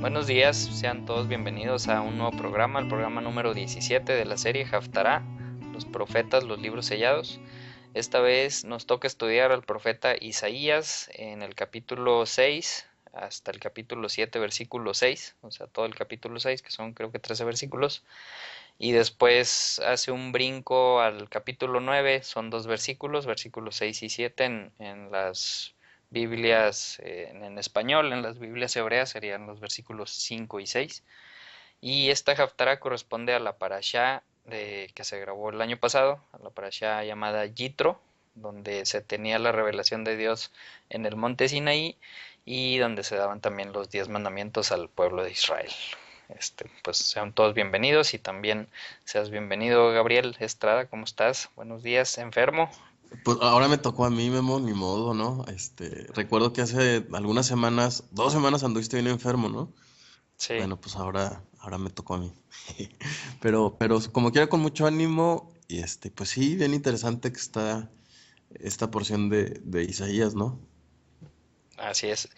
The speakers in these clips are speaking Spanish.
Buenos días, sean todos bienvenidos a un nuevo programa, el programa número 17 de la serie Haftará, los profetas, los libros sellados. Esta vez nos toca estudiar al profeta Isaías en el capítulo 6 hasta el capítulo 7, versículo 6, o sea, todo el capítulo 6, que son creo que 13 versículos, y después hace un brinco al capítulo 9, son dos versículos, versículos 6 y 7 en las Biblias en español, en las Biblias hebreas serían los versículos 5 y 6. Y esta Haftarah corresponde a la parashá que se grabó el año pasado, a la parashá llamada Yitro, donde se tenía la revelación de Dios en el monte Sinaí y donde se daban también los 10 mandamientos al pueblo de Israel. Pues sean todos bienvenidos y también seas bienvenido, Gabriel Estrada. ¿Cómo estás? Buenos días. ¿Enfermo? Pues ahora me tocó a mí, Memo, ni modo, ¿no? Recuerdo que hace algunas semanas, 2 semanas anduviste bien enfermo, ¿no? Sí. Bueno, pues ahora me tocó a mí. Pero como quiera con mucho ánimo, y pues sí, bien interesante que está esta porción de Isaías, ¿no? Así es.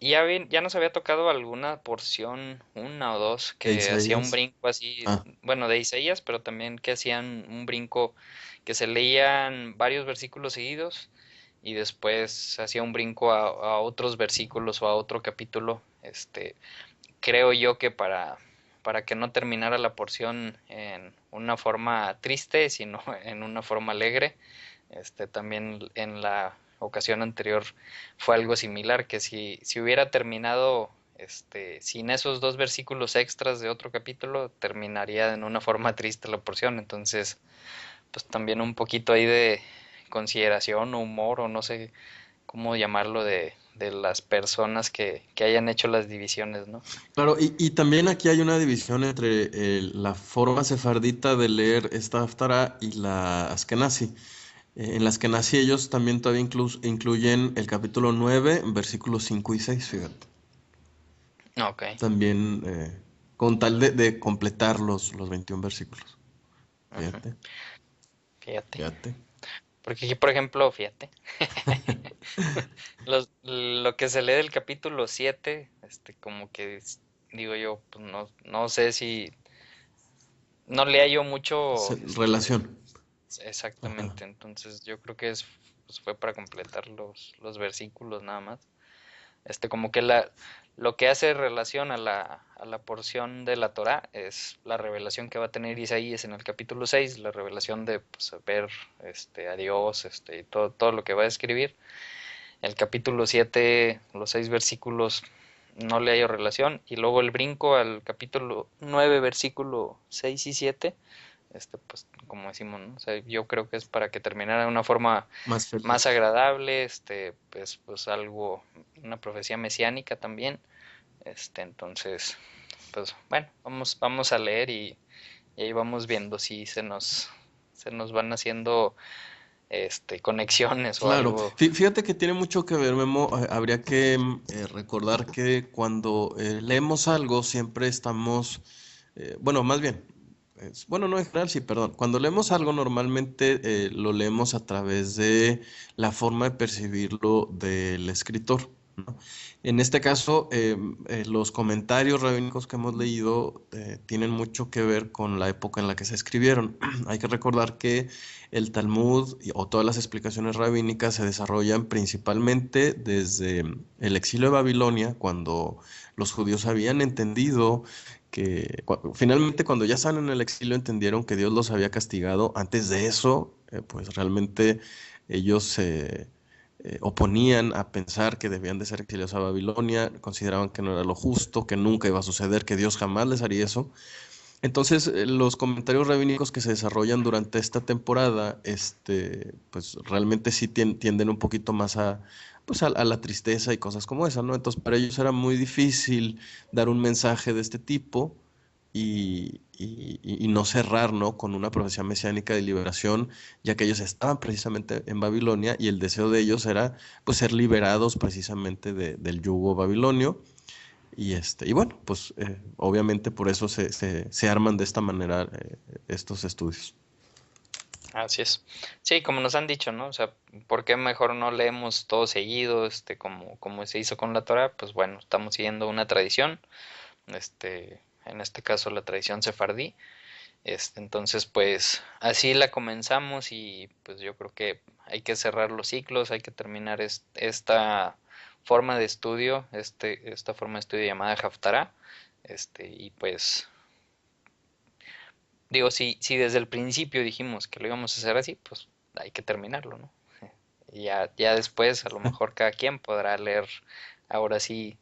Ya nos había tocado alguna porción, una o dos, De que hacía un Isaías. brinco así, Ah, bueno, de Isaías, pero también que hacían un brinco, que se leían varios versículos seguidos y después hacía un brinco a otros versículos o a otro capítulo. Creo yo que para que no terminara la porción en una forma triste, sino en una forma alegre. También en la ocasión anterior fue algo similar, que si hubiera terminado sin esos dos versículos extras de otro capítulo, terminaría en una forma triste la porción. Entonces, pues también un poquito ahí de consideración o humor, o no sé cómo llamarlo, de las personas que hayan hecho las divisiones, ¿no? claro, y también aquí hay una división entre la forma sefardita de leer esta Haftarah y la Askenazi. En las que nací ellos también todavía incluyen el capítulo 9, versículos 5 y 6, fíjate. Ok. También con tal de completar los 21 versículos. Ujú. Fíjate, Fíjate. fíjate. Porque aquí, por ejemplo, fíjate, lo que se lee del capítulo 7, como que digo yo, pues no sé si no le hallo mucho, Relación. Ajá. exactamente. Entonces yo creo que pues fue para completar los versículos nada más. Como que lo que hace relación a la porción de la Torá es la revelación que va a tener Isaías en el capítulo 6, la revelación de, pues, ver a Dios, y todo lo que va a escribir. El capítulo 7, los 6 versículos, no le hallo relación. Y luego el brinco al capítulo 9, versículo 6 y 7, pues como decimos, ¿no? O sea, yo creo que es para que terminara de una forma Más más feliz. agradable, pues algo, una profecía mesiánica también. Entonces, pues bueno, vamos a leer y ahí vamos viendo si se nos van haciendo conexiones o Claro, algo. fíjate que tiene mucho que ver, Memo. Habría que recordar que cuando leemos algo siempre estamos, bueno, más bien, bueno, no en general, sí, perdón. Cuando leemos algo normalmente lo leemos a través de la forma de percibirlo del escritor, ¿no? En este caso, los comentarios rabínicos que hemos leído tienen mucho que ver con la época en la que se escribieron. Hay que recordar que el Talmud o todas las explicaciones rabínicas se desarrollan principalmente desde el exilio de Babilonia, cuando los judíos habían entendido que finalmente cuando ya están en el exilio entendieron que Dios los había castigado. Antes de eso, pues realmente ellos se oponían a pensar que debían de ser exiliados a Babilonia, consideraban que no era lo justo, que nunca iba a suceder, que Dios jamás les haría eso. Entonces, los comentarios rabínicos que se desarrollan durante esta temporada, pues realmente sí tienden un poquito más pues a la tristeza y cosas como esa, ¿no? Entonces, para ellos era muy difícil dar un mensaje de este tipo y no cerrar, ¿no? Con una profecía mesiánica de liberación, ya que ellos estaban precisamente en Babilonia y el deseo de ellos era, pues, ser liberados precisamente del yugo babilonio. Y bueno, pues obviamente por eso se arman de esta manera estos estudios. Así es. Sí, como nos han dicho, ¿no? O sea, ¿por qué mejor no leemos todo seguido, como se hizo con la Torah? Pues bueno, estamos siguiendo una tradición, en este caso la tradición sefardí. Entonces, pues así la comenzamos y pues yo creo que hay que cerrar los ciclos, hay que terminar esta forma de estudio, esta forma de estudio llamada Haftarah, y pues digo, si desde el principio dijimos que lo íbamos a hacer así, pues hay que terminarlo, ¿no? Y ya después a lo mejor cada quien podrá leer ahora sí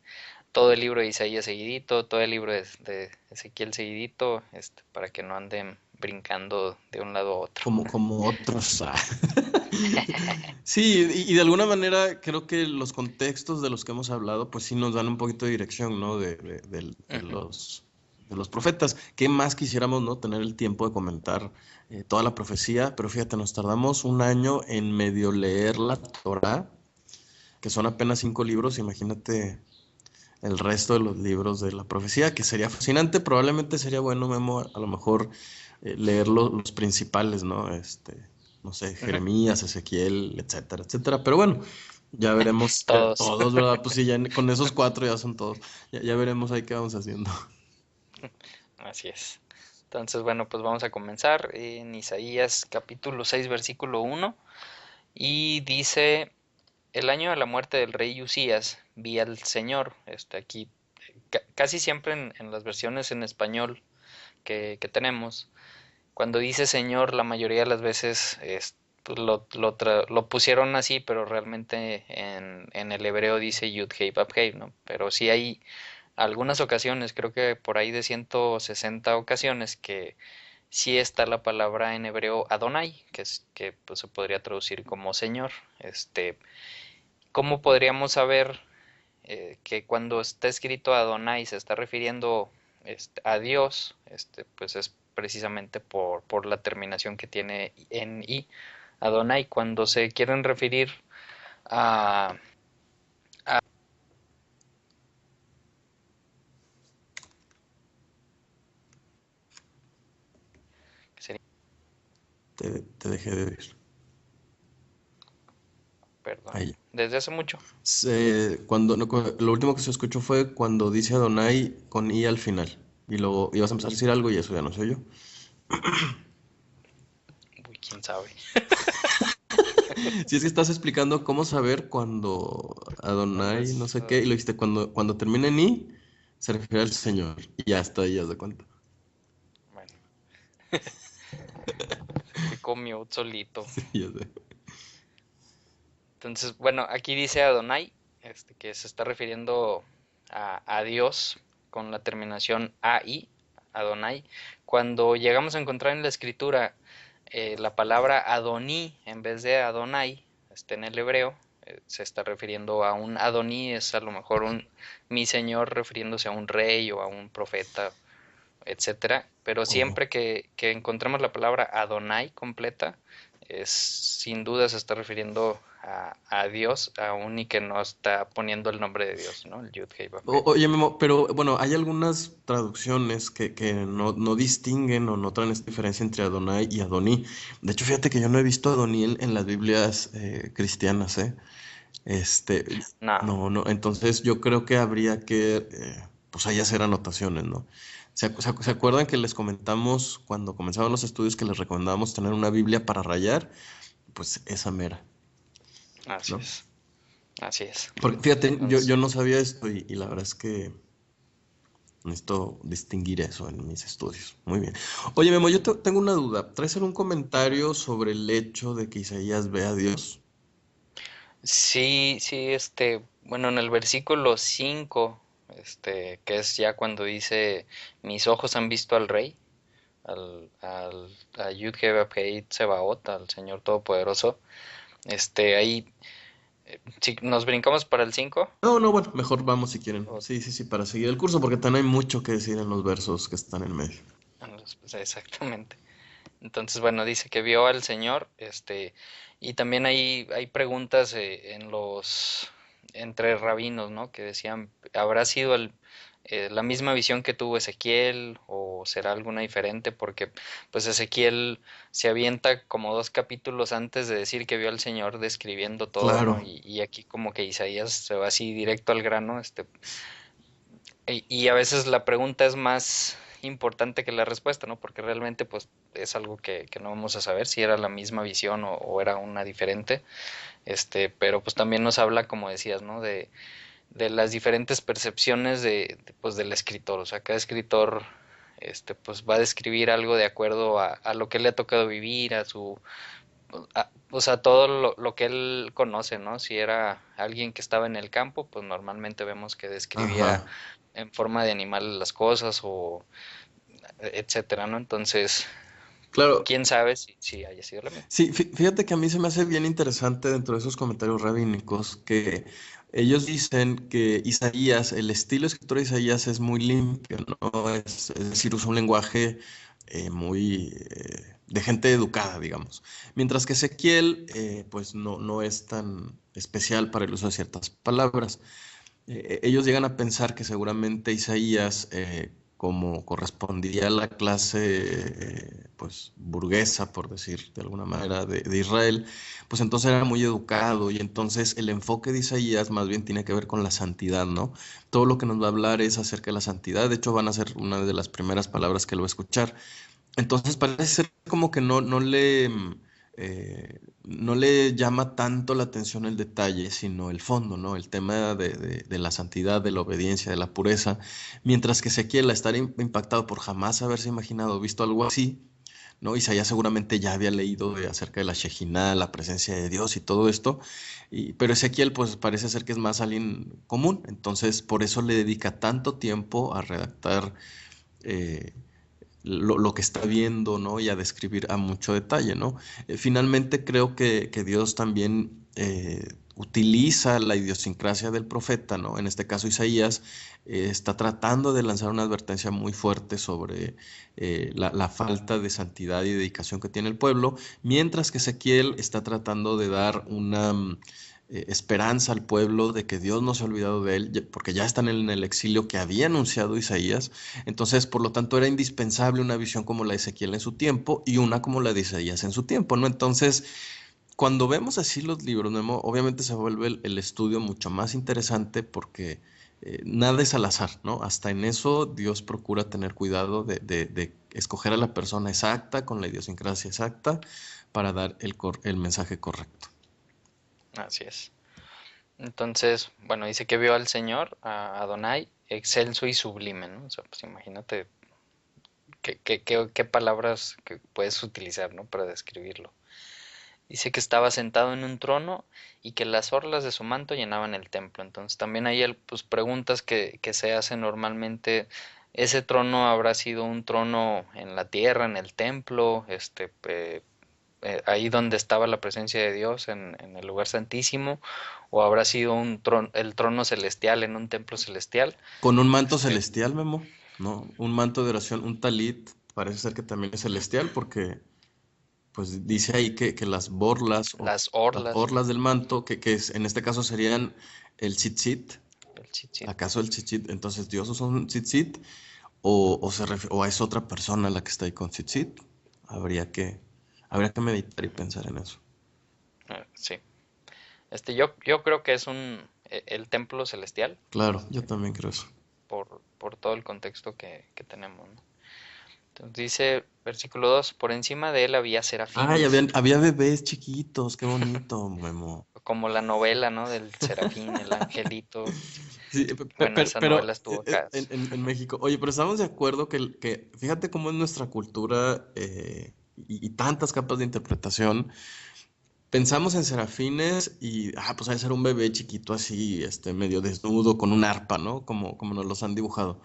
todo el libro de Isaías seguidito, todo el libro de Ezequiel seguidito, para que no anden brincando de un lado a otro. Como otros. Sí, y de alguna manera creo que los contextos de los que hemos hablado, pues sí nos dan un poquito de dirección, ¿no? Ujú. De los profetas. ¿Qué más quisiéramos, no? Tener el tiempo de comentar toda la profecía, pero fíjate, nos tardamos un año en medio leer la Torá, que son apenas 5 libros, imagínate el resto de los libros de la profecía, que sería fascinante, probablemente sería bueno, Memo, a lo mejor leer los principales, ¿no? No sé, Ujú. Jeremías, Ezequiel, etcétera, etcétera. Pero bueno, ya veremos Todos. todos, ¿verdad? Pues sí, con esos 4 ya son todos. Ya veremos ahí qué vamos haciendo. Así es. Entonces, bueno, pues vamos a comenzar en Isaías capítulo 6 versículo 1 y dice, el año de la muerte del rey Usías vi al Señor, aquí, casi siempre en las versiones en español que tenemos, cuando dice Señor, la mayoría de las veces pues, lo pusieron así, pero realmente en el hebreo dice Yud Hei Vav Hei, ¿no? Pero sí hay algunas ocasiones, creo que por ahí de 160 ocasiones, que sí está la palabra en hebreo Adonai, que pues, se podría traducir como Señor. ¿Cómo podríamos saber que cuando está escrito Adonai se está refiriendo a Dios? Pues es precisamente por la terminación que tiene en I. Adonai, cuando se quieren referir a, sería, Te dejé de oír. perdón, Ahí. desde hace mucho. Cuando, no, lo último que se escuchó fue cuando dice Adonai con I al final. Y luego ibas a empezar a decir algo y eso ya no sé yo. Uy, quién sabe. Si es que estás explicando cómo saber cuando Cuando Adonai, no es, sé qué, y lo dijiste cuando termina en I, se refiere al Señor. Y ya está, ahí, ya de cuenta. bueno, se comió solito. Sí, ya sé. Entonces, bueno, aquí dice Adonai, que se está refiriendo a Dios con la terminación AI, Adonai. Cuando llegamos a encontrar en la escritura la palabra Adoní en vez de Adonai, en el hebreo, se está refiriendo a un Adoní, es a lo mejor un mi señor refiriéndose a un rey o a un profeta, etcétera. Pero Oh. siempre que encontremos la palabra Adonai completa, sin duda se está refiriendo a Dios, aún y que no está poniendo el nombre de Dios, ¿no? El Yud Hei Vav Hei. Oye, Memo, pero bueno, hay algunas traducciones que no distinguen o no traen esta diferencia entre Adonai y Adoní. De hecho, fíjate que yo no he visto Adoní en las Biblias cristianas, ¿eh? Este, No, no, entonces yo creo que habría que, pues ahí hacer anotaciones, ¿no? ¿Se acuerdan que les comentamos cuando comenzaban los estudios que les recomendábamos tener una Biblia para rayar? Pues esa mera, así ¿no? es, así es. Porque fíjate, yo Entonces, no sabía esto y la verdad es que necesito distinguir eso en mis estudios. Muy bien. Oye, Memo, yo tengo una duda. ¿Traes algún comentario sobre el hecho de que Isaías ve a Dios? sí, sí, bueno, en el versículo 5 que es ya cuando dice, mis ojos han visto al Rey, a Yud Heh Vav Hei Tsebaot, al Señor Todopoderoso, ahí, si nos brincamos para el 5. No, no, bueno, mejor vamos si quieren. O- Sí, sí, sí, para seguir el curso, porque también hay mucho que decir en los versos que están en medio. pues, exactamente. Entonces, bueno, dice que vio al Señor, y también hay preguntas entre rabinos, ¿no? Que decían, ¿habrá sido la misma visión que tuvo Ezequiel o será alguna diferente? Porque pues Ezequiel se avienta como 2 capítulos antes de decir que vio al Señor describiendo todo, ¿no? Claro. Y aquí como que Isaías se va así directo al grano, y a veces la pregunta es más importante que la respuesta, ¿no? Porque realmente pues es algo que no vamos a saber si era la misma visión o era una diferente, pero pues también nos habla, como decías, ¿no? De las diferentes percepciones pues del escritor. O sea, cada escritor pues va a describir algo de acuerdo a lo que le ha tocado vivir, o sea, todo lo que él conoce, ¿no? Si era alguien que estaba en el campo, pues normalmente vemos que describía Ajá. en forma de animal las cosas o etcétera, ¿no? Entonces, Claro. quién sabe si haya sido lo mismo. Sí, fíjate que a mí se me hace bien interesante dentro de esos comentarios rabínicos que ellos dicen que Isaías, el estilo de escritura de Isaías es muy limpio, ¿no? Es decir, usa un lenguaje muy de gente educada, digamos. Mientras que Ezequiel, pues no es tan especial para el uso de ciertas palabras. Ellos llegan a pensar que seguramente Isaías, como correspondía a la clase, pues, burguesa, por decir de alguna manera, de Israel, pues entonces era muy educado y entonces el enfoque de Isaías más bien tiene que ver con la santidad, ¿no? Todo lo que nos va a hablar es acerca de la santidad, de hecho van a ser una de las primeras palabras que él va a escuchar. Entonces parece ser como que no le llama tanto la atención el detalle, sino el fondo, ¿no? El tema de la santidad, de la obediencia, de la pureza. Mientras que Ezequiel, a estar impactado por jamás haberse imaginado o visto algo así, ¿no? Isaías seguramente ya había leído acerca de la Shejinah, la presencia de Dios y todo esto, pero Ezequiel pues parece ser que es más alguien común, entonces por eso le dedica tanto tiempo a redactar eh, lo que está viendo, ¿no? Y a describir a mucho detalle, ¿no? Finalmente creo que Dios también utiliza la idiosincrasia del profeta, ¿no? En este caso Isaías está tratando de lanzar una advertencia muy fuerte sobre la falta de santidad y dedicación que tiene el pueblo, mientras que Ezequiel está tratando de dar una esperanza al pueblo de que Dios no se ha olvidado de él, porque ya están en el exilio que había anunciado Isaías. Entonces, por lo tanto, era indispensable una visión como la de Ezequiel en su tiempo y una como la de Isaías en su tiempo, ¿no? Entonces, cuando vemos así los libros, Memo, obviamente se vuelve el estudio mucho más interesante porque nada es al azar, ¿no? Hasta en eso Dios procura tener cuidado de escoger a la persona exacta, con la idiosincrasia exacta, para dar el mensaje correcto. Así es. Entonces, bueno, dice que vio al Señor, a Adonai, excelso y sublime, ¿no? O sea, pues imagínate qué palabras que puedes utilizar, ¿no? Para describirlo. Dice que estaba sentado en un trono y que las orlas de su manto llenaban el templo. Entonces también hay pues, preguntas que se hacen normalmente. ¿Ese trono habrá sido un trono en la tierra, en el templo, ahí donde estaba la presencia de Dios, en el lugar santísimo? ¿O habrá sido el trono celestial en un templo celestial? Con un manto Este, celestial, Memo, ¿no? Un manto de oración, un talit, parece ser que también es celestial porque pues dice ahí que las borlas o las las orlas, orlas del manto, en este caso serían el tzitzit, el tzitzit. ¿acaso el tzitzit? Entonces Dios usa un tzitzit o es otra persona la que está ahí con tzitzit. Habría que, habría que meditar y pensar en eso. Sí. Yo creo que es el templo celestial, Claro, yo también creo eso. por todo el contexto que tenemos, ¿no? Entonces dice, versículo 2: por encima de él había Ay, serafines, había bebés chiquitos, qué bonito, Memo. como la novela, ¿no? Del serafín, el angelito. Sí, Bueno, esa novela estuvo acá. en México. Oye, pero estamos de acuerdo fíjate cómo es nuestra cultura y tantas capas de interpretación. Pensamos en serafines y, pues ha de ser un bebé chiquito así, medio desnudo, con un arpa, ¿no? Como nos los han dibujado.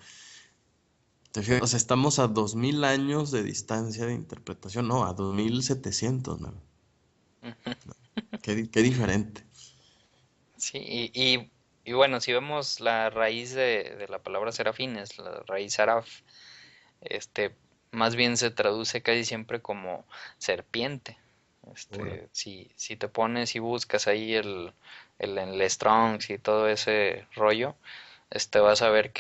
¿Te fijas? O sea, estamos a 2000 años de distancia de interpretación, no, a 2700, ¿no? Qué diferente. Sí, y bueno, si vemos la raíz de la palabra serafines, la raíz saraf, este, más bien se traduce casi siempre como serpiente. Órale. Si te pones y buscas ahí el Strongs y todo ese rollo, vas a ver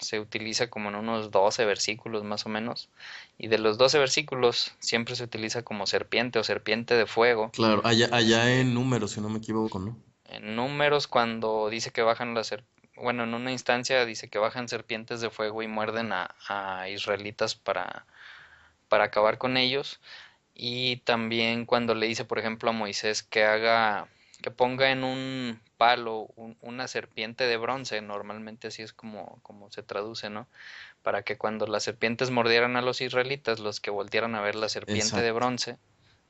se utiliza como en unos 12 versículos más o menos, y de los 12 versículos siempre se utiliza como serpiente o serpiente de fuego. Claro, allá Este, en números, si no me equivoco, ¿no? en números cuando dice que bajan bueno, en una instancia dice que bajan serpientes de fuego y muerden a israelitas para acabar con ellos. Y también cuando le dice, por ejemplo, a Moisés que ponga en un palo una serpiente de bronce, normalmente así es como se traduce, ¿no? Para que cuando las serpientes mordieran a los israelitas, los que voltearan a ver la serpiente de Exacto. bronce,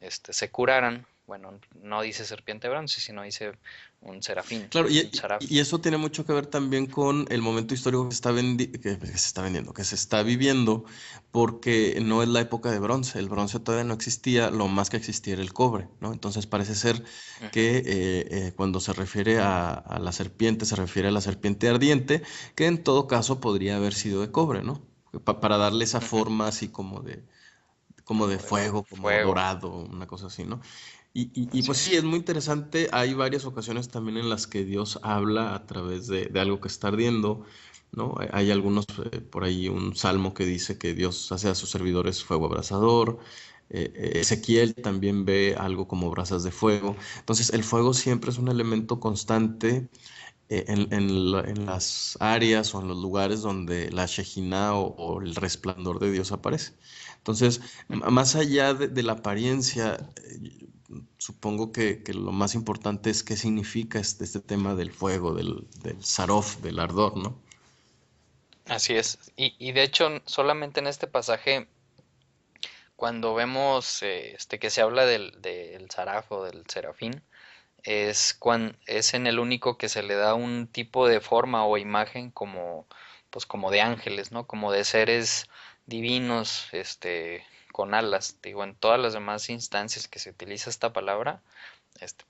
se curaran. Bueno, no dice serpiente de bronce, sino dice un serafín, Claro, un saraf. y eso tiene mucho que ver también con el momento histórico que se está vendiendo, que se está viviendo, porque no es la época de bronce. El bronce todavía no existía, lo más que existía era el cobre, ¿no? Entonces parece ser Ujú, que cuando se refiere a la serpiente, se refiere a la serpiente ardiente, que en todo caso podría haber sido de cobre, ¿no? Para darle esa ujú. forma así como de Como de fuego, como fuego, dorado, una cosa así, ¿no? Y así pues sí, es. es muy interesante. Hay varias ocasiones también en las que Dios habla a través de algo que está ardiendo, ¿no? Hay algunos, por ahí un salmo que dice que Dios hace a sus servidores fuego abrasador. Ezequiel también ve algo como brasas de fuego. Entonces, el fuego siempre es un elemento constante en las áreas o en los lugares donde la Shejinah o el resplandor de Dios aparece. Entonces, Ujú. más allá de la apariencia, supongo que lo más importante es qué significa este tema del fuego, del sarof, del ardor, ¿no? Así es. Y de hecho, solamente en este pasaje, cuando vemos que se habla del saraf o del serafín, es en el único que se le da un tipo de forma o imagen pues como de ángeles, ¿no? Como de seres divinos, con alas. Digo, en todas las demás instancias que se utiliza esta palabra,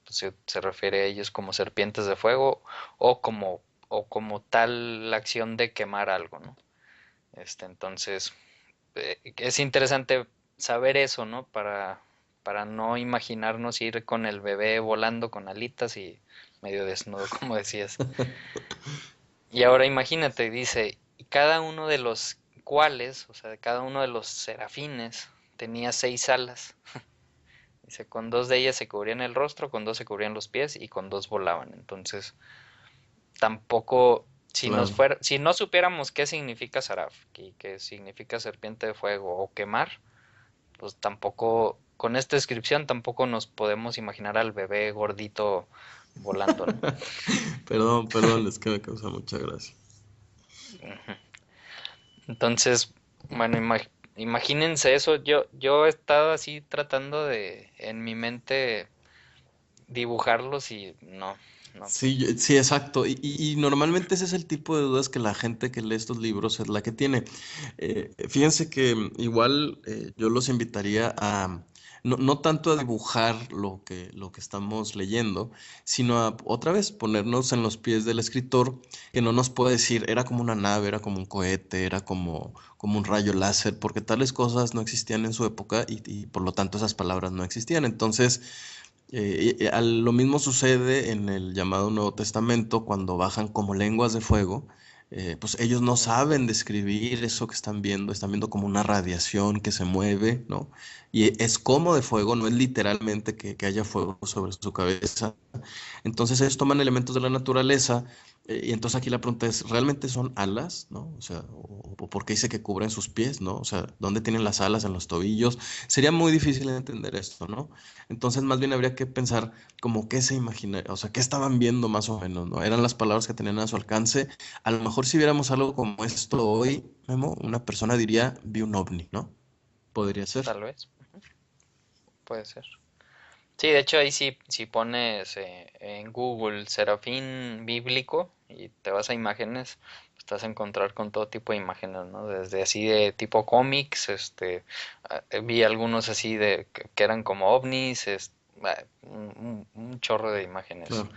pues se refiere a ellos como serpientes de fuego o como tal la acción de quemar algo, ¿no? Entonces, es interesante saber eso, ¿no? Para no imaginarnos ir con el bebé volando con alitas y medio desnudo, como decías. Y ahora imagínate, dice, y cada uno de los cuales, o sea, cada uno de los serafines tenía 6 alas. Dice, con 2 de ellas se cubrían el rostro, con 2 se cubrían los pies y con 2 volaban. Entonces, tampoco, Claro. si no supiéramos qué significa Saraf, y qué significa serpiente de fuego o quemar, pues tampoco, con esta descripción tampoco nos podemos imaginar al bebé gordito volando, ¿no? Perdón, perdón, es que me causa mucha gracia. Entonces, bueno, imagínense eso. Yo he estado así tratando en mi mente, dibujarlos y no, no. Sí, sí, exacto. Y normalmente ese es el tipo de dudas que la gente que lee estos libros es la que tiene. Fíjense que igual yo los invitaría a no tanto a dibujar lo que estamos leyendo, sino a otra vez ponernos en los pies del escritor que no nos puede decir era como una nave, era como un cohete, era como un rayo láser, porque tales cosas no existían en su época y por lo tanto esas palabras no existían. Entonces, lo mismo sucede en el llamado Nuevo Testamento cuando bajan como lenguas de fuego. Pues ellos no Ujú. saben describir eso que están viendo como una radiación que se mueve, ¿no? Y es como de fuego, no es literalmente que haya fuego sobre su cabeza. Entonces ellos toman elementos de la naturaleza y entonces aquí la pregunta es, ¿realmente son alas, no? O sea, o ¿por qué dice que cubren sus pies, no? O sea, ¿dónde tienen las alas en los tobillos? Sería muy difícil entender esto, ¿no? Entonces más bien habría que pensar como qué se imagina, o sea, qué estaban viendo más o menos, ¿no? Eran las palabras que tenían a su alcance. A lo mejor si viéramos algo como esto hoy, Memo, una persona diría, vi un ovni, ¿no? Podría ser. Tal vez, puede ser. Sí, de hecho ahí sí, si pones en Google serafín bíblico y te vas a imágenes, pues te vas a encontrar con todo tipo de imágenes, ¿no? Desde así de tipo cómics, vi algunos así que eran como ovnis, un chorro de imágenes. Claro,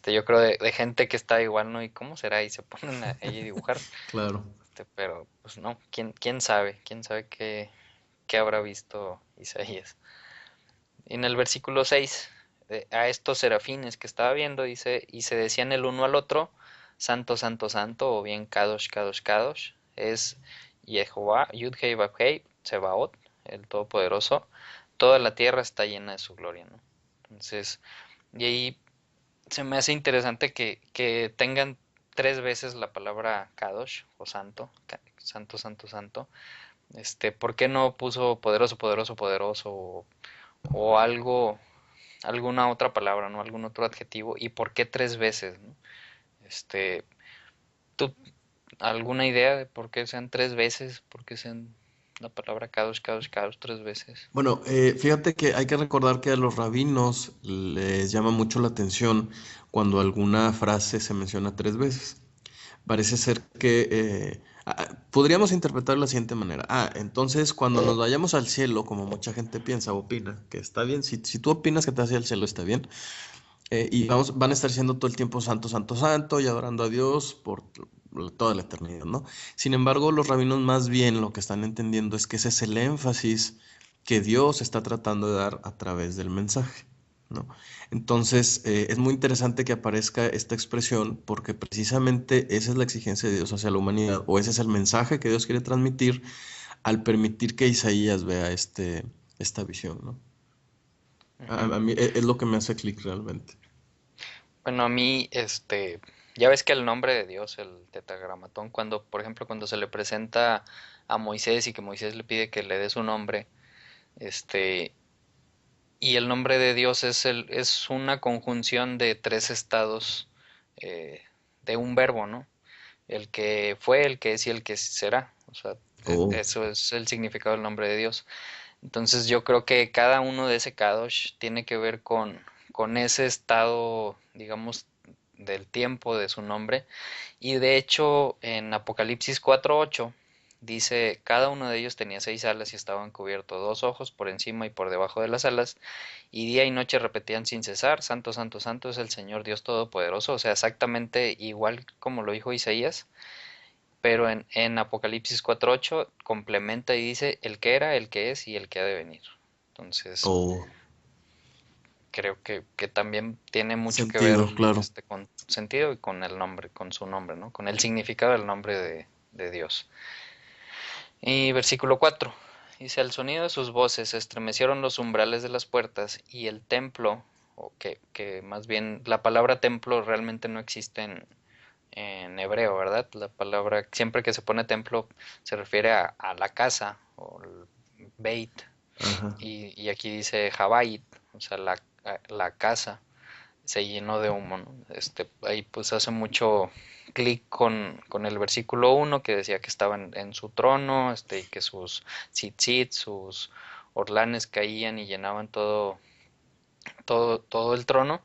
Yo creo de gente que está igual, ¿no? ¿Y cómo será? Y se ponen ahí a dibujar, claro. pero pues no, ¿quién sabe? ¿Quién sabe qué habrá visto Isaías? En el versículo 6, a estos serafines que estaba viendo, dice, y se decían el uno al otro, santo, santo, santo, o bien Kadosh, Kadosh, Kadosh, es Jehová, Yud-Hei Vav-Hei, Tsebaot, el Todopoderoso. Toda la tierra está llena de su gloria, ¿no? Entonces, y ahí se me hace interesante que tengan tres veces la palabra Kadosh o santo, santo, santo, santo. ¿Por qué no puso poderoso, poderoso, poderoso o algo, alguna otra palabra, ¿no? Algún otro adjetivo? ¿Y por qué tres veces, ¿no? Este, ¿Tú alguna idea de por qué sean tres veces? ¿Por qué sean la palabra Kadosh, Kadosh, Kadosh tres veces? Bueno, fíjate que hay que recordar que a los rabinos les llama mucho la atención cuando alguna frase se menciona tres veces. Parece ser que podríamos interpretar de la siguiente manera. Entonces cuando nos vayamos al cielo, como mucha gente piensa o opina, que está bien, si tú opinas que te vas a ir al cielo, está bien. Y van a estar siendo todo el tiempo santo, santo, santo y adorando a Dios por toda la eternidad, ¿no? Sin embargo, los rabinos más bien lo que están entendiendo es que ese es el énfasis que Dios está tratando de dar a través del mensaje, ¿no? Entonces, es muy interesante que aparezca esta expresión porque precisamente esa es la exigencia de Dios hacia la humanidad, o ese es el mensaje que Dios quiere transmitir al permitir que Isaías vea esta visión, ¿no? A Ujú. mí es lo que me hace clic realmente. Bueno, a mí, ya ves que el nombre de Dios, el tetragramatón, cuando, por ejemplo, cuando se le presenta a Moisés y que Moisés le pide que le dé su nombre, este, y el nombre de Dios es una conjunción de tres estados eh, de un verbo, ¿no? El que fue, el que es y el que será. O sea, Oh. eso es el significado del nombre de Dios. Entonces yo creo que cada uno de ese kadosh tiene que ver con ese estado, digamos, del tiempo de su nombre. Y de hecho, en Apocalipsis 4:8 dice, cada uno de ellos tenía seis alas y estaban cubiertos dos ojos por encima y por debajo de las alas, y día y noche repetían sin cesar, Santo, Santo, Santo es el Señor Dios Todopoderoso. O sea, exactamente igual como lo dijo Isaías, pero en Apocalipsis 4:8 complementa y dice el que era, el que es y el que ha de venir. Entonces, Oh, creo que también tiene mucho que ver sentido, claro. con sentido y con el nombre, con su nombre, ¿no? Con el significado del nombre de Dios. Y versículo 4 dice, al sonido de sus voces se estremecieron los umbrales de las puertas y el templo, o que más bien la palabra templo realmente no existe en hebreo, ¿verdad? La palabra, siempre que se pone templo, se refiere a la casa o el beit, Ajá. y aquí dice Jabait, o sea, la casa se llenó de humo, ¿no? Ahí pues hace mucho clic con el versículo 1 que decía que estaban en su trono, y que sus tzitzit, sus orlanes caían y llenaban todo el trono.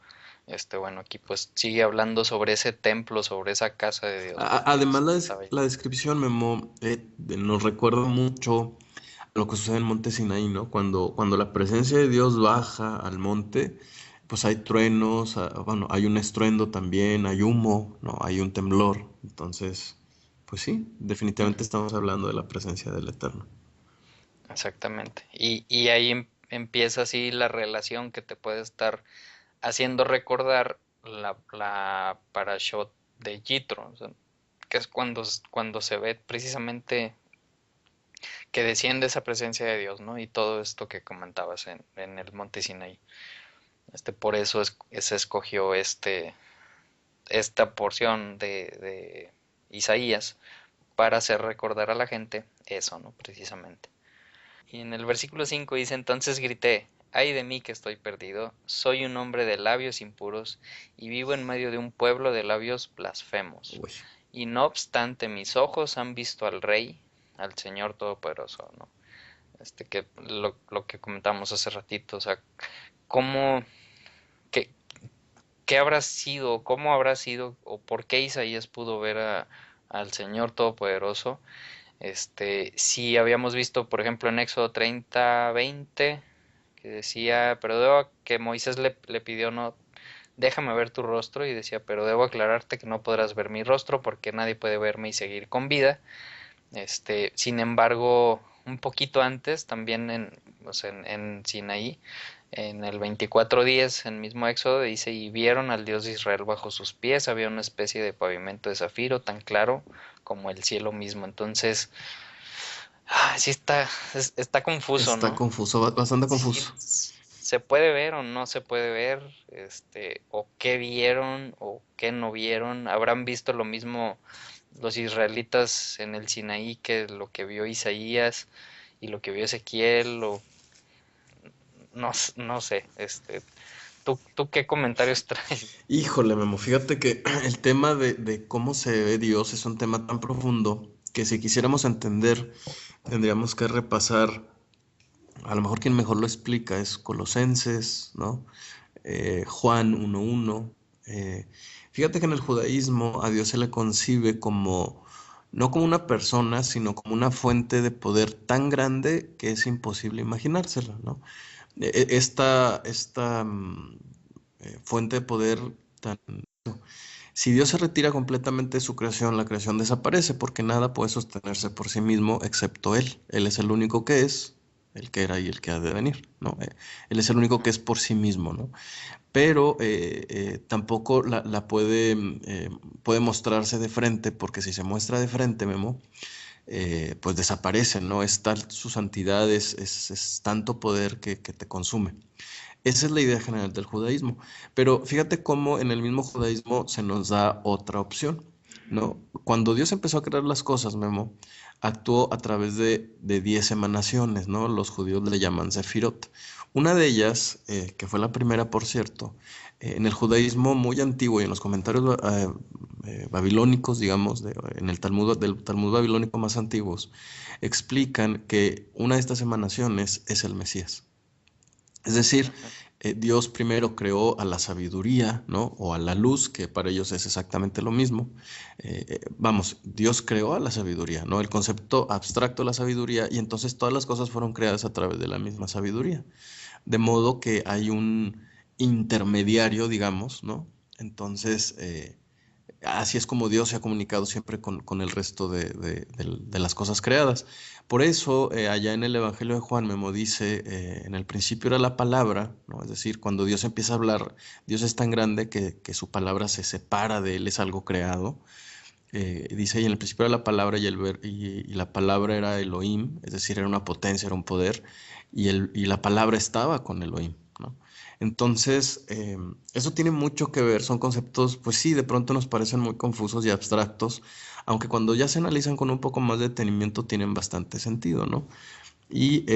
Bueno, aquí pues sigue hablando sobre ese templo, sobre esa casa de Dios, ¿no? Que Además, estaba ahí. la descripción, Memo, nos recuerda mucho a lo que sucede en Monte Sinaí, ¿no? Cuando la presencia de Dios baja al monte, pues hay truenos, bueno, hay un estruendo también, hay humo, ¿no? Hay un temblor. Entonces, pues sí, definitivamente Ujú, estamos hablando de la presencia del Eterno. exactamente. Y ahí empieza así la relación que te puede estar haciendo recordar la parashot de Jitro, o sea, que es cuando se ve precisamente que desciende esa presencia de Dios, ¿no? Y todo esto que comentabas en el monte Sinaí. Por eso se escogió esta porción de Isaías para hacer recordar a la gente eso, ¿no? Precisamente. Y en el versículo 5 dice, entonces grité, ay de mí que estoy perdido, soy un hombre de labios impuros y vivo en medio de un pueblo de labios blasfemos. Uy. Y no obstante mis ojos han visto al Rey, al Señor Todopoderoso, ¿no? Que lo que comentamos hace ratito, o sea, cómo, qué, qué habrá sido, cómo habrá sido, o por qué Isaías pudo ver al Señor Todopoderoso. Si habíamos visto, por ejemplo, en Éxodo 30:20, que decía, pero que Moisés le pidió, no, déjame ver tu rostro, y decía, pero debo aclararte que no podrás ver mi rostro porque nadie puede verme y seguir con vida. Sin embargo, un poquito antes, también o sea, en Sinaí, En el 24:10, en el mismo Éxodo, dice, y vieron al Dios de Israel bajo sus pies, había una especie de pavimento de zafiro tan claro como el cielo mismo. Entonces, sí está confuso, Está ¿no? confuso, bastante Sí, confuso. se puede ver o no se puede ver, o qué vieron o qué no vieron. Habrán visto lo mismo los israelitas en el Sinaí que lo que vio Isaías y lo que vio Ezequiel, o no, no sé, ¿tú qué comentarios traes? Híjole, Memo, fíjate que el tema de cómo se ve Dios es un tema tan profundo que si quisiéramos entender, tendríamos que repasar, a lo mejor quien mejor lo explica es Colosenses, ¿no? Juan 1:1. eh, Fíjate que en el judaísmo a Dios se le concibe como, no como una persona, sino como una fuente de poder tan grande que es imposible imaginársela, ¿no? Esta fuente de poder tan... Si Dios se retira completamente de su creación, la creación desaparece porque nada puede sostenerse por sí mismo excepto Él. Él es el único que es, el que era y el que ha de venir, ¿no? Él es el único que es por sí mismo, ¿no? Pero tampoco puede mostrarse de frente, porque si se muestra de frente, Memo, pues desaparece, ¿no? Es tal su santidad, es tanto poder que te consume. Esa es la idea general del judaísmo. Pero fíjate cómo en el mismo judaísmo se nos da otra opción, ¿no? Cuando Dios empezó a crear las cosas, Memo, actuó a través de 10 emanaciones, ¿no? Los judíos le llaman Sefirot. Una de ellas, que fue la primera, por cierto, en el judaísmo muy antiguo y en los comentarios babilónicos, digamos, en el Talmud, del Talmud babilónico más antiguos, explican que una de estas emanaciones es el Mesías. Es decir, Ujú. Dios primero creó a la sabiduría, ¿no? O a la luz, que para ellos es exactamente lo mismo. Vamos, Dios creó a la sabiduría, ¿no? El concepto abstracto de la sabiduría, y entonces todas las cosas fueron creadas a través de la misma sabiduría. De modo que hay un intermediario, digamos, ¿no? Entonces, así es como Dios se ha comunicado siempre con el resto de las cosas creadas. Por eso, allá en el Evangelio de Juan, Memo dice, en el principio era la palabra, ¿no? Es decir, cuando Dios empieza a hablar, Dios es tan grande que su palabra se separa de él, es algo creado. Dice, y en el principio era la palabra y la palabra era Elohim, es decir, era una potencia, era un poder, y la palabra estaba con Elohim, ¿no? Entonces, eso tiene mucho que ver, son conceptos, pues sí, de pronto nos parecen muy confusos y abstractos, aunque cuando ya se analizan con un poco más de detenimiento tienen bastante sentido, ¿no? Y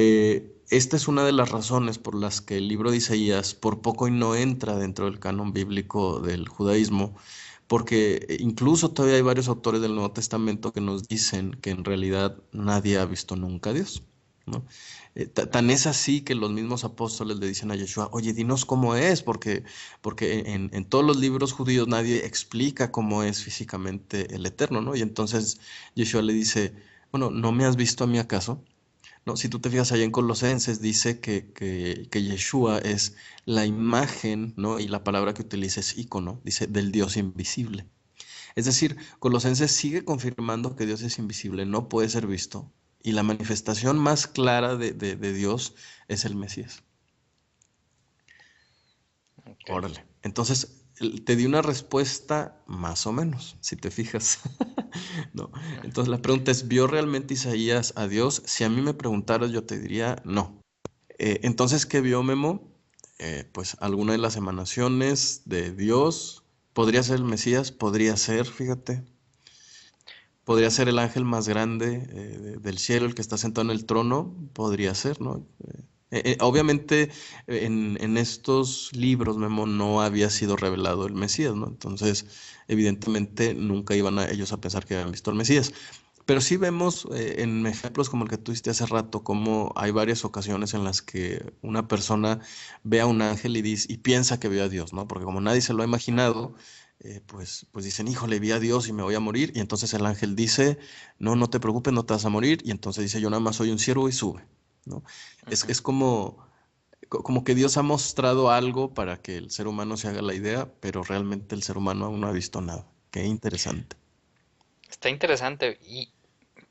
esta es una de las razones por las que el libro de Isaías por poco y no entra dentro del canon bíblico del judaísmo, porque incluso todavía hay varios autores del Nuevo Testamento que nos dicen que en realidad nadie ha visto nunca a Dios, ¿no? Tan Ujú. es así que los mismos apóstoles le dicen a Yeshua, oye, dinos cómo es, porque en todos los libros judíos nadie explica cómo es físicamente el Eterno, ¿no? Y entonces Yeshua le dice, bueno, ¿no me has visto a mí acaso? No, si tú te fijas allá en Colosenses, dice que Yeshua es la imagen, ¿no? Y la palabra que utiliza es ícono, dice del Dios invisible. Es decir, Colosenses sigue confirmando que Dios es invisible, no puede ser visto. Y la manifestación más clara de Dios es el Mesías. Ok. Órale. Entonces, te di una respuesta más o menos, si te fijas. No. Entonces la pregunta es, ¿vio realmente Isaías a Dios? Si a mí me preguntaras, yo te diría no. Entonces, ¿qué vio Memo? Pues alguna de las emanaciones de Dios. Podría ser el Mesías, podría ser, fíjate. Podría Ujú. ser el ángel más grande del cielo, el que está sentado en el trono. Podría ser, ¿no? Obviamente en estos libros, Memo, no había sido revelado el Mesías, ¿no? Entonces, evidentemente nunca iban a ellos a pensar que habían visto al Mesías. Pero sí vemos en ejemplos como el que tú diste hace rato, como hay varias ocasiones en las que una persona ve a un ángel y dice, y piensa que vio a Dios, ¿no? Porque como nadie se lo ha imaginado, pues dicen, híjole, vi a Dios y me voy a morir. Y entonces el ángel dice, no, no te preocupes, no te vas a morir. Y entonces dice, yo nada más soy un siervo y sube, ¿no? Es Ujú. como que Dios ha mostrado algo para que el ser humano se haga la idea, pero realmente el ser humano aún no ha visto nada. Qué interesante. Está interesante.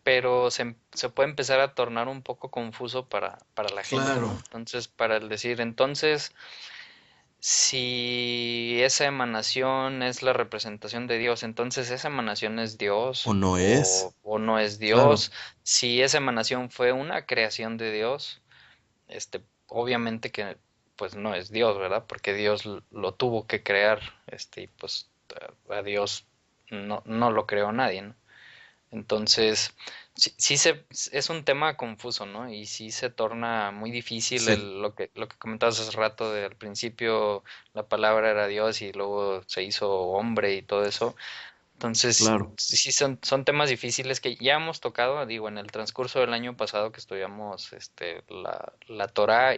pero se puede empezar a tornar un poco confuso para la gente, ¿no? Claro, Entonces, para el decir, entonces, si esa emanación es la representación de Dios, entonces esa emanación es o Dios no es, o no es claro, Dios. Si esa emanación fue una creación de Dios, obviamente que pues no es Dios, ¿verdad? Porque Dios lo tuvo que crear, y pues a Dios no lo creó nadie, ¿no? Entonces, es un tema confuso, ¿no? Y sí se torna muy difícil sí, lo que comentabas hace rato, de al principio la palabra era Dios y luego se hizo hombre y todo eso. Entonces, claro. sí son temas difíciles que ya hemos tocado, digo, en el transcurso del año pasado que estudiamos la Torá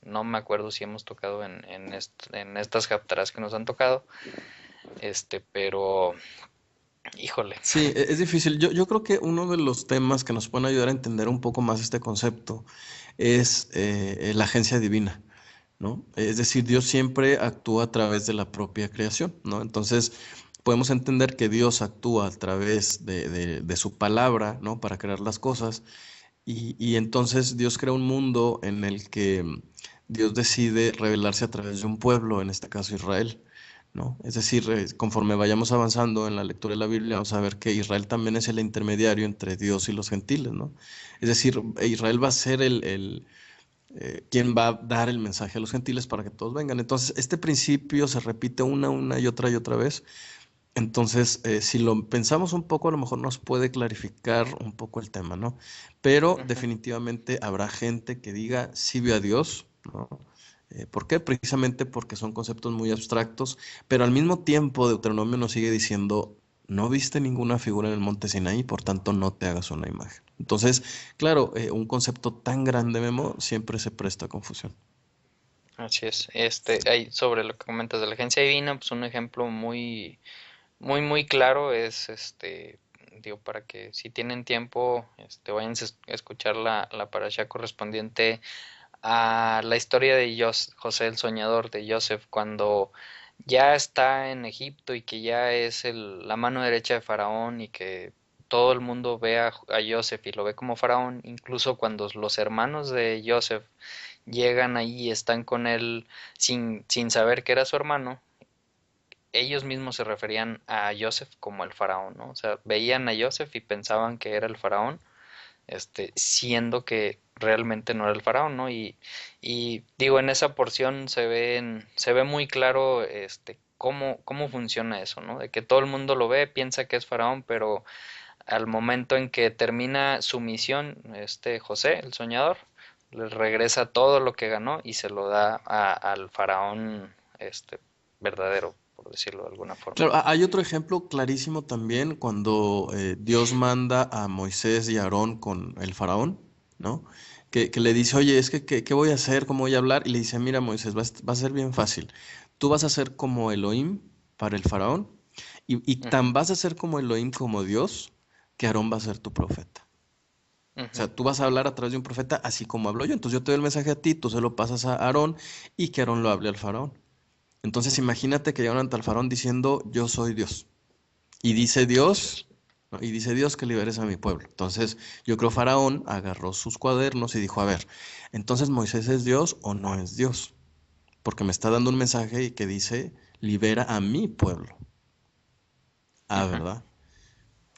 no me acuerdo si hemos tocado en estas haftarás que nos han tocado, pero, híjole. Sí, es difícil. Yo creo que uno de los temas que nos pueden ayudar a entender un poco más este concepto es la agencia divina, ¿no? Es decir, Dios siempre actúa a través de la propia creación, ¿no? Entonces, podemos entender que Dios actúa a través de su palabra, ¿no? Para crear las cosas. Y entonces Dios crea un mundo en el que Dios decide revelarse a través de un pueblo, en este caso Israel, ¿no? Es decir, conforme vayamos avanzando en la lectura de la Biblia, vamos a ver que Israel también es el intermediario entre Dios y los gentiles, ¿no? Es decir, Israel va a ser quien va a dar el mensaje a los gentiles para que todos vengan. Entonces, este principio se repite una y otra vez. Entonces, si lo pensamos un poco, a lo mejor nos puede clarificar un poco el tema, ¿no? Pero Ujú. definitivamente habrá gente que diga sí vio a Dios, ¿no? ¿Por qué? Precisamente porque son conceptos muy abstractos, pero al mismo tiempo Deuteronomio nos sigue diciendo, no viste ninguna figura en el monte Sinaí, por tanto no te hagas una imagen. Entonces, claro, un concepto tan grande, Memo, siempre se presta a confusión. Así es. Sobre lo que comentas de la agencia divina, pues un ejemplo muy, muy, muy claro es, digo, para que si tienen tiempo, vayan a escuchar la parasha correspondiente a la historia de José el soñador, de Joseph, cuando ya está en Egipto y que ya es la mano derecha de Faraón y que todo el mundo ve a Joseph y lo ve como Faraón, incluso cuando los hermanos de Joseph llegan ahí y están con él sin saber que era su hermano, ellos mismos se referían a Joseph como el faraón, ¿no? O sea, veían a Joseph y pensaban que era el faraón, siendo que realmente no era el faraón, ¿no? Y digo, en esa porción se ve muy claro, cómo funciona eso, ¿no? De que todo el mundo lo ve, piensa que es faraón, pero al momento en que termina su misión, José, el soñador, le regresa todo lo que ganó y se lo da al faraón, verdadero, por decirlo de alguna forma. Claro, hay otro ejemplo clarísimo también cuando Dios manda a Moisés y a Aarón con el faraón, ¿no? Que le dice, oye, es que, ¿qué voy a hacer? ¿Cómo voy a hablar? Y le dice, mira, Moisés, va a ser bien fácil. Tú vas a ser como Elohim para el faraón y Ujú, tan vas a ser como Elohim, como Dios, que Aarón va a ser tu profeta. O ujú, sea, tú vas a hablar a través de un profeta así como hablo yo. Entonces yo te doy el mensaje a ti, tú se lo pasas a Aarón y que Aarón lo hable al faraón. Entonces ujú. imagínate que llegan ante el faraón diciendo, yo soy Dios. Y dice Así Dios, es. ¿no? Y dice Dios que liberes a mi pueblo. Entonces, yo creo Faraón agarró sus cuadernos y dijo, a ver, entonces Moisés es Dios o no es Dios, porque me está dando un mensaje que dice, libera a mi pueblo. Ah, Ujú, ¿verdad?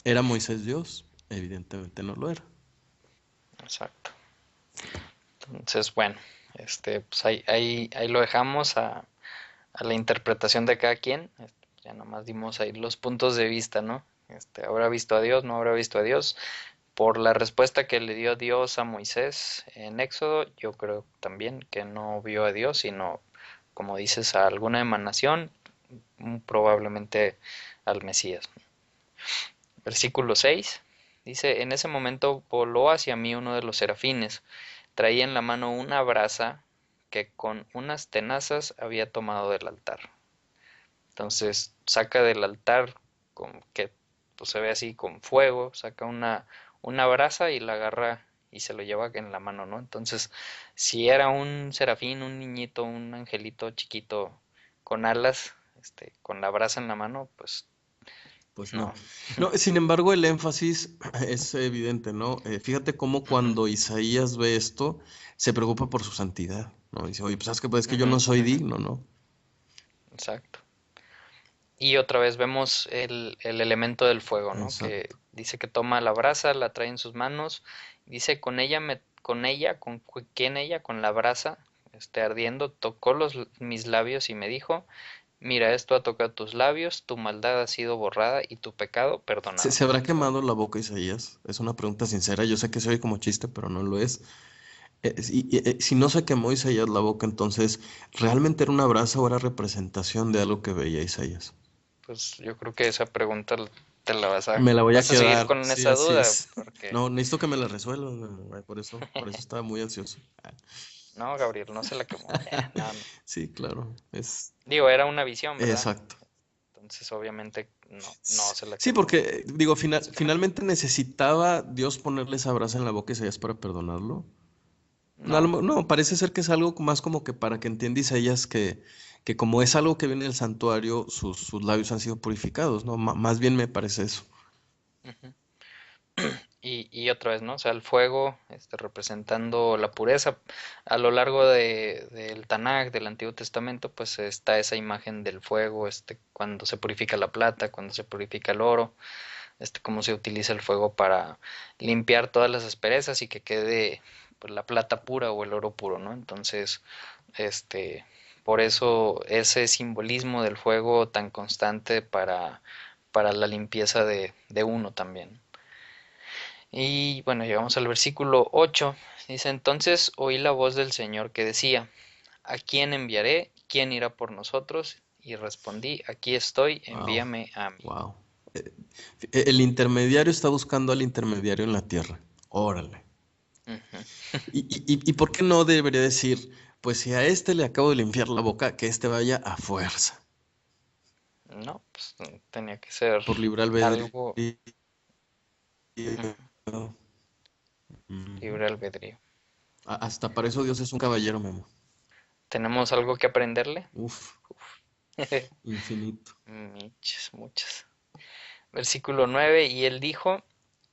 ¿Era Moisés Dios? Evidentemente no lo era. exacto. Entonces, bueno, pues ahí lo dejamos a la interpretación de cada quien. Ya nomás dimos ahí los puntos de vista, ¿no? ¿Habrá visto a Dios? ¿No habrá visto a Dios? Por la respuesta que le dio Dios a Moisés en Éxodo, yo creo también que no vio a Dios, sino, como dices, a alguna emanación, probablemente al Mesías. Versículo 6 dice, en ese momento voló hacia mí uno de los serafines, traía en la mano una brasa que con unas tenazas había tomado del altar. Entonces saca del altar que pues, se ve así con fuego, saca una brasa y la agarra y se lo lleva en la mano, ¿no? Entonces, si era un serafín, un niñito, un angelito chiquito con alas, con la brasa en la mano, pues Pues no. No. No, sin embargo, el énfasis es evidente, ¿no? Fíjate cómo Ujú, cuando Isaías ve esto, se preocupa por su santidad, ¿no? Dice, oye, pues ¿sabes qué? Pues es que yo ujú, no soy ujú, digno, ¿no? exacto. Y otra vez vemos el elemento del fuego, ¿no? Que Exacto. dice que toma la brasa, la trae en sus manos, dice ¿quién ella? Con la brasa, ardiendo, tocó mis labios y me dijo, mira, esto ha tocado tus labios, tu maldad ha sido borrada y tu pecado perdonado. ¿Se habrá quemado la boca Isaías? Es una pregunta sincera. Yo sé que se oye como chiste, pero no lo es. Si no se quemó Isaías la boca, entonces, ¿realmente era una brasa o era representación de algo que veía Isaías? Pues yo creo que esa pregunta te la Me la voy a vas a seguir quedar, con sí, esa así duda, es. porque No, necesito que me la resuelvan, Memo, por eso estaba muy ansioso. no, Gabriel, no se la quemó. No, no. Sí, claro, es Digo, era una visión, ¿verdad? exacto. Entonces, obviamente, no se la Sí, quemó. porque digo, Así que no. finalmente necesitaba Dios ponerle esa brasa en la boca a Isaías para perdonarlo. No, No. no, parece ser que es algo más como que para que entienda Isaías que como es algo que viene del santuario, sus labios han sido purificados, ¿no? Más bien me parece eso. Ujú. Y otra vez, ¿no? O sea, el fuego, representando la pureza. A lo largo del Tanakh, del Antiguo Testamento, pues está esa imagen del fuego, cuando se purifica la plata, cuando se purifica el oro, cómo se utiliza el fuego para limpiar todas las asperezas y que quede pues, la plata pura o el oro puro, ¿no? Entonces, este, por eso ese simbolismo del fuego tan constante para la limpieza de uno también. Y bueno, llegamos al versículo 8. Dice, entonces oí la voz del Señor que decía, ¿a quién enviaré? ¿Quién irá por nosotros? Y respondí, aquí estoy, Wow, envíame a mí. wow. El intermediario está buscando al intermediario en la tierra. Órale. Ujú. ¿Y por qué no debería decir, pues si a este le acabo de limpiar la boca, que este vaya a fuerza, No, pues tenía que ser por libre albedrío? algo ujú, Ujú. libre albedrío. Hasta para eso Dios es un caballero, Memo. ¿Tenemos algo que aprenderle? Uf, infinito. Muchas, muchas. Versículo 9, y él dijo,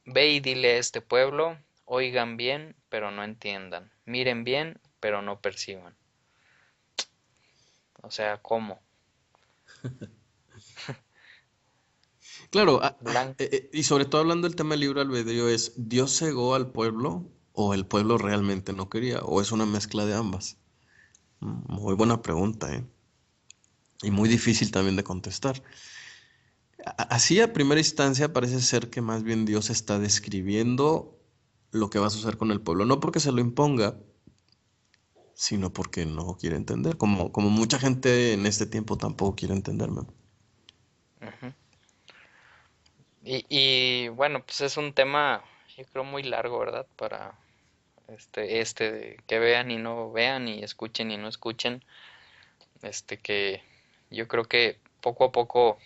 ve y dile a este pueblo, oigan bien, pero no entiendan, miren bien, pero no perciban. O sea, ¿cómo? Claro, Blanco. y sobre todo hablando del tema del libre albedrío, ¿es Dios cegó al pueblo o el pueblo realmente no quería? ¿O es una mezcla de ambas? Muy buena pregunta, ¿eh? Y muy difícil también de contestar. Así a primera instancia parece ser que más bien Dios está describiendo lo que va a suceder con el pueblo, no porque se lo imponga, sino porque no quiere entender, como mucha gente en este tiempo tampoco quiere entenderme. Ujú. Y bueno, pues es un tema, yo creo, muy largo, ¿verdad? Para de que vean y no vean y escuchen y no escuchen. Que yo creo que poco a poco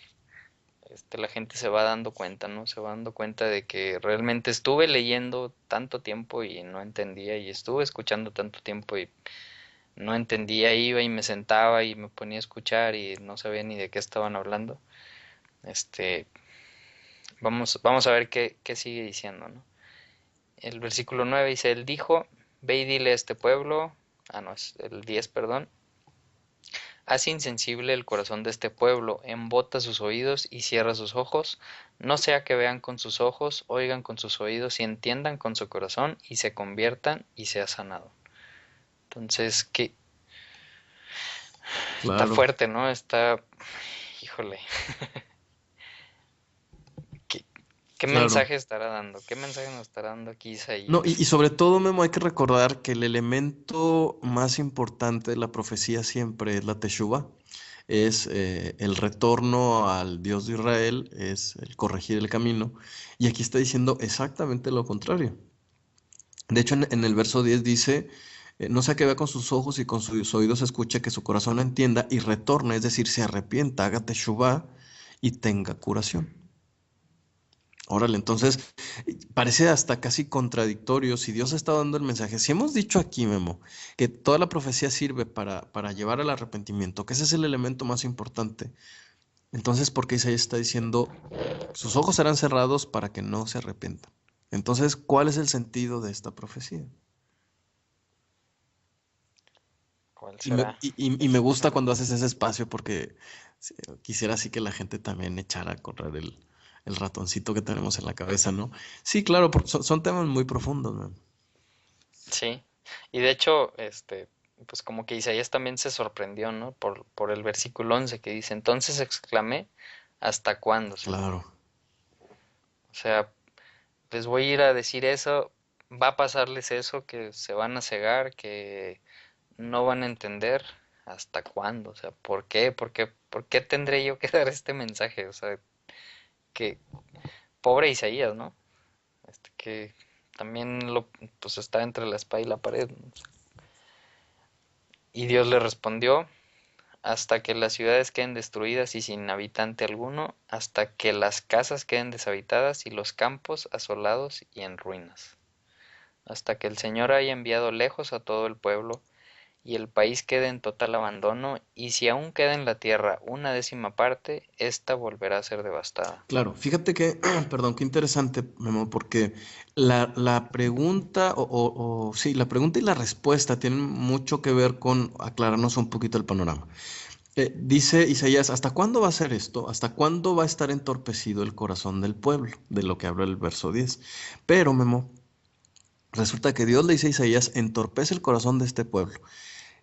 la gente se va dando cuenta, ¿no? Se va dando cuenta de que realmente estuve leyendo tanto tiempo y no entendía y estuve escuchando tanto tiempo y no entendía, iba y me sentaba y me ponía a escuchar y no sabía ni de qué estaban hablando. Este, vamos a ver qué sigue diciendo, ¿no? El versículo 9 dice, él dijo, ve y dile a este pueblo, no, es el 10 perdón, hace insensible el corazón de este pueblo, embota sus oídos y cierra sus ojos, no sea que vean con sus ojos, oigan con sus oídos y entiendan con su corazón y se conviertan y sea sanado. Entonces, que está Claro, fuerte, ¿no? Híjole, ¿qué, qué claro. mensaje estará dando? ¿Qué mensaje nos estará dando aquí No, y Isaías? sobre todo, Memo, hay que recordar que el elemento más importante de la profecía siempre es la Teshuvah, es el retorno al Dios de Israel, es el corregir el camino. Y aquí está diciendo exactamente lo contrario. De hecho, en el verso 10 dice, no sea que vea con sus ojos y con sus oídos escuche, que su corazón no entienda y retorne, es decir, se arrepienta, haga Teshuvah y tenga curación. Órale, entonces parece hasta casi contradictorio si Dios está dando el mensaje. Si hemos dicho aquí, Memo, que toda la profecía sirve para llevar al arrepentimiento, que ese es el elemento más importante, Entonces, ¿por qué Isaías está diciendo, sus ojos serán cerrados para que no se arrepientan? Entonces, ¿cuál es el sentido de esta profecía? ¿Cuál Y me, será? y me gusta cuando haces ese espacio porque quisiera así que la gente también echara a correr el ratoncito que tenemos en la cabeza, ¿no? Sí, claro, son temas muy profundos, ¿no? Sí. Y de hecho, pues como que Isaías también se sorprendió, ¿no? Por el versículo 11 que dice, entonces exclamé, ¿hasta cuándo, Señor? Claro, O sea, les voy a ir a decir eso, va a pasarles eso, que se van a cegar, que no van a entender. ¿Hasta cuándo? O sea, ¿por qué? ¿Por qué tendré yo que dar este mensaje? O sea, que pobre Isaías, ¿no? Que también pues está entre la espada y la pared, ¿no? Y Dios le respondió, hasta que las ciudades queden destruidas y sin habitante alguno, hasta que las casas queden deshabitadas y los campos asolados y en ruinas, hasta que el Señor haya enviado lejos a todo el pueblo y el país quede en total abandono, y si aún queda en la tierra una décima parte, ésta volverá a ser devastada. claro. Fíjate que, perdón, qué interesante, Memo, porque la pregunta, sí, la pregunta y la respuesta tienen mucho que ver con aclararnos un poquito el panorama. Dice Isaías, ¿hasta cuándo va a ser esto? ¿Hasta cuándo va a estar entorpecido el corazón del pueblo? De lo que habla el verso 10. Pero, Memo, resulta que Dios le dice a Isaías, entorpece el corazón de este pueblo.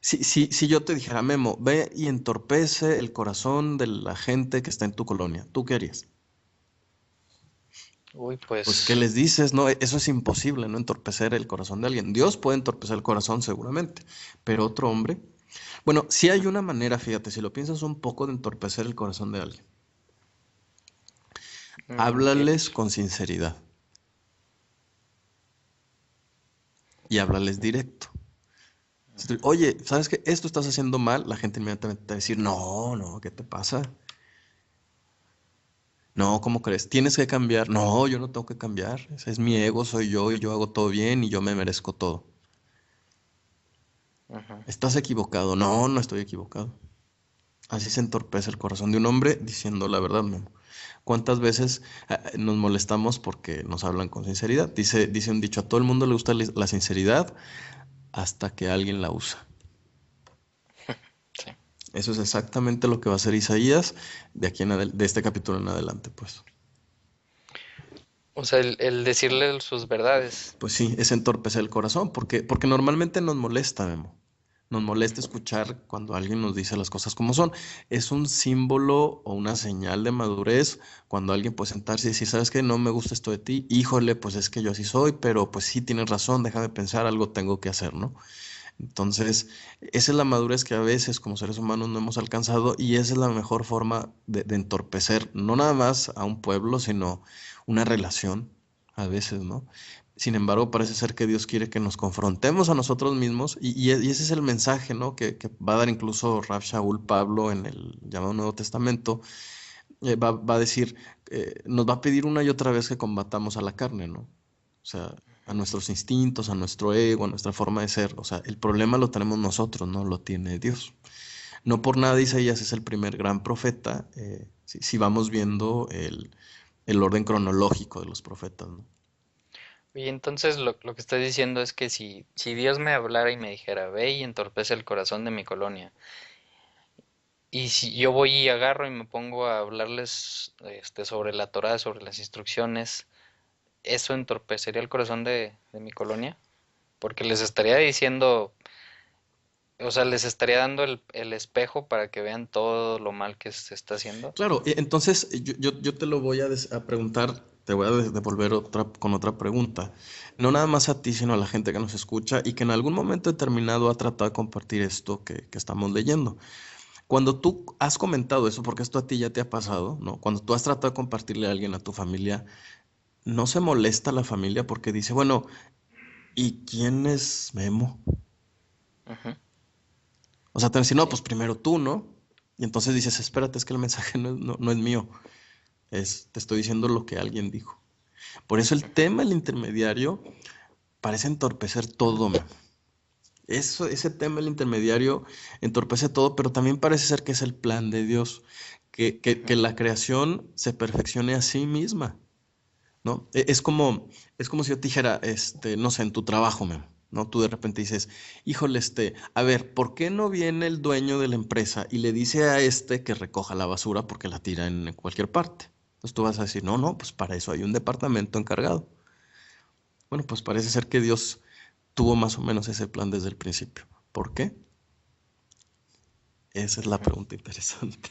Si yo te dijera, Memo, ve y entorpece el corazón de la gente que está en tu colonia, ¿tú qué harías? Uy, Pues, ¿qué pues, les dices? No, eso es imposible, ¿no? Entorpecer el corazón de alguien. Dios puede entorpecer el corazón seguramente, pero otro hombre. Bueno, sí hay una manera, fíjate, si lo piensas un poco de entorpecer el corazón de alguien. ¿qué? Háblales con sinceridad y háblales directo. Si oye, ¿sabes qué? Esto estás haciendo mal, la gente inmediatamente te va a decir, no, no, ¿qué te pasa? No, ¿cómo crees? Tienes que cambiar. No, yo no tengo que cambiar. Ese es mi ego, soy yo, y yo hago todo bien y yo me merezco todo. Ujú. ¿Estás equivocado? No, no estoy equivocado. Así se entorpece el corazón de un hombre diciendo la verdad, Memo. ¿Cuántas veces nos molestamos porque nos hablan con sinceridad? Dice un dicho, a todo el mundo le gusta la sinceridad hasta que alguien la usa. Sí. Eso es exactamente lo que va a hacer Isaías de aquí de este capítulo en adelante, pues. O sea, el decirle sus verdades. Pues sí, es entorpecer el corazón, porque normalmente nos molesta, Memo. Nos molesta escuchar cuando alguien nos dice las cosas como son. Es un símbolo o una señal de madurez cuando alguien puede sentarse y decir, ¿sabes qué? No me gusta esto de ti. Híjole, pues es que yo así soy, pero pues sí tienes razón, déjame pensar, algo tengo que hacer, ¿no? Entonces, esa es la madurez que a veces como seres humanos no hemos alcanzado y esa es la mejor forma de entorpecer, no nada más a un pueblo, sino una relación, a veces, ¿no? Sin embargo, parece ser que Dios quiere que nos confrontemos a nosotros mismos y ese es el mensaje, ¿no? Que va a dar incluso Rav Shaul Pablo en el llamado Nuevo Testamento. Va a decir, nos va a pedir una y otra vez que combatamos a la carne, ¿no? O sea, a nuestros instintos, a nuestro ego, a nuestra forma de ser. O sea, el problema lo tenemos nosotros, no lo tiene Dios. No por nada Isaías es el primer gran profeta, si vamos viendo el orden cronológico de los profetas, ¿no? Y entonces lo que estoy diciendo es que si Dios me hablara y me dijera, ve y entorpece el corazón de mi colonia, y si yo voy y agarro y me pongo a hablarles sobre la Torá, sobre las instrucciones, ¿eso entorpecería el corazón de mi colonia? Porque les estaría diciendo, o sea, les estaría dando el espejo para que vean todo lo mal que se está haciendo. Claro, entonces yo te lo voy a preguntar, te voy a devolver con otra pregunta. No nada más a ti, sino a la gente que nos escucha y que en algún momento determinado ha tratado de compartir esto que estamos leyendo. Cuando tú has comentado eso, porque esto a ti ya te ha pasado, ¿no? Cuando tú has tratado de compartirle a alguien, a tu familia, ¿no se molesta la familia porque dice, bueno, ¿y quién es Memo? Ujú. O sea, te dicen, no, Sí. pues primero tú, ¿no? Y entonces dices, espérate, es que el mensaje no es mío, te estoy diciendo lo que alguien dijo. Por eso el Ujú. tema, el intermediario, parece entorpecer todo, Memo. Ese tema, el intermediario, entorpece todo, pero también parece ser que es el plan de Dios. que la creación se perfeccione a sí misma, ¿no? Es como si yo te dijera, no sé, en tu trabajo, Memo, ¿no? Tú de repente dices, híjole, a ver, ¿por qué no viene el dueño de la empresa y le dice a que recoja la basura porque la tira en cualquier parte? Entonces tú vas a decir, no, no, pues para eso hay un departamento encargado. Bueno, pues parece ser que Dios tuvo más o menos ese plan desde el principio. ¿Por qué? Esa es la Ujú, pregunta interesante.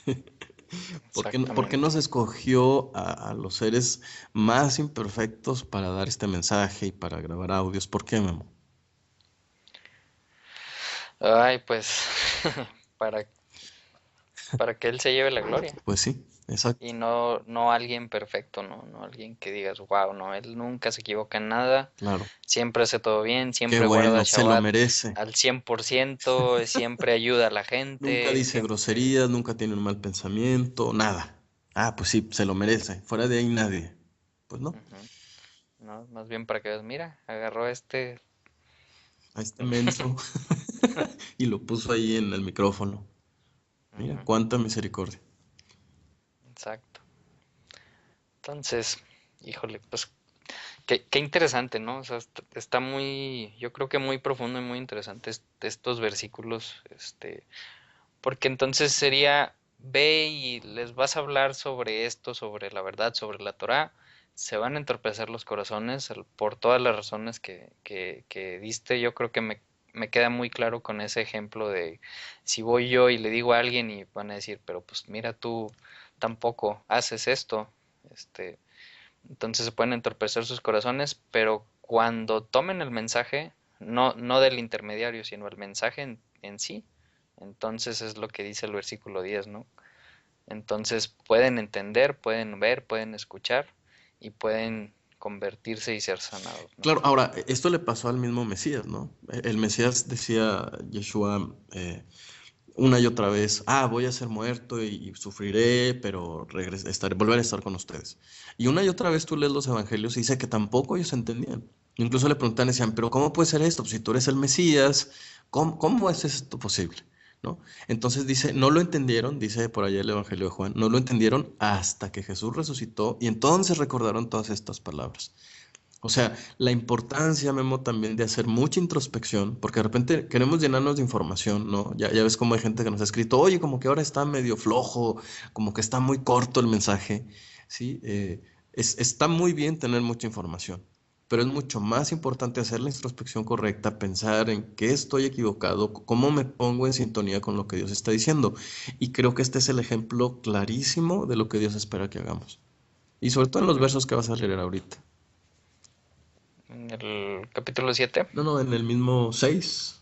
¿Por qué exactamente. nos escogió a los seres más imperfectos para dar este mensaje y para grabar audios? ¿Por qué, Memo? Ay, pues para, para que Él se lleve la gloria. Pues sí, Y exacto, no alguien perfecto, no alguien que digas, wow, no, Él nunca se equivoca en nada, claro. siempre hace todo bien, Qué siempre guarda bueno, se lo Shabbat merece. al 100%, siempre ayuda a la Nunca gente, dice siempre... groserías, nunca tiene un mal pensamiento, nada. Ah, pues sí, se lo merece. Fuera de ahí nadie. Pues no. Ujú, no, más bien para que veas, mira, agarró este... A este menso y lo puso ahí en el micrófono. Mira, Ujú, cuánta misericordia. exacto. Entonces, híjole, pues qué interesante, ¿no? O sea, está muy, yo creo que muy profundo y muy interesante estos versículos, porque entonces sería, ve y les vas a hablar sobre esto, sobre la verdad, sobre la Torá, se van a entorpecer los corazones por todas las razones que diste. Yo creo que me queda muy claro con ese ejemplo de si voy yo y le digo a alguien y van a decir, pero pues mira tú tampoco haces esto, este, entonces se pueden entorpecer sus corazones, pero cuando tomen el mensaje, no del intermediario, sino el mensaje en sí, entonces es lo que dice el versículo 10, ¿no? Entonces pueden entender, pueden ver, pueden escuchar y pueden convertirse y ser sanados, ¿no? Claro, ahora, esto le pasó al mismo Mesías, ¿no? El Mesías decía, Yeshua, una y otra vez, voy a ser muerto y sufriré, pero volveré a estar con ustedes. Y una y otra vez tú lees los evangelios y dice que tampoco ellos entendían. Incluso le preguntan, decían, pero ¿cómo puede ser esto? Pues si tú eres el Mesías, ¿cómo es esto posible? ¿No? Entonces dice, no lo entendieron, dice por allá el Evangelio de Juan, no lo entendieron hasta que Jesús resucitó y entonces recordaron todas estas palabras. O sea, la importancia, Memo, también de hacer mucha introspección, porque de repente queremos llenarnos de información, ¿no? Ya ves cómo hay gente que nos ha escrito, oye, como que ahora está medio flojo, como que está muy corto el mensaje, ¿sí? Está muy bien tener mucha información, pero es mucho más importante hacer la introspección correcta, pensar en qué estoy equivocado, cómo me pongo en sintonía con lo que Dios está diciendo. Y creo que este es el ejemplo clarísimo de lo que Dios espera que hagamos. Y sobre todo en los Ujú. versos que vas a leer ahorita. En el capítulo 7, No, no, en el mismo 6,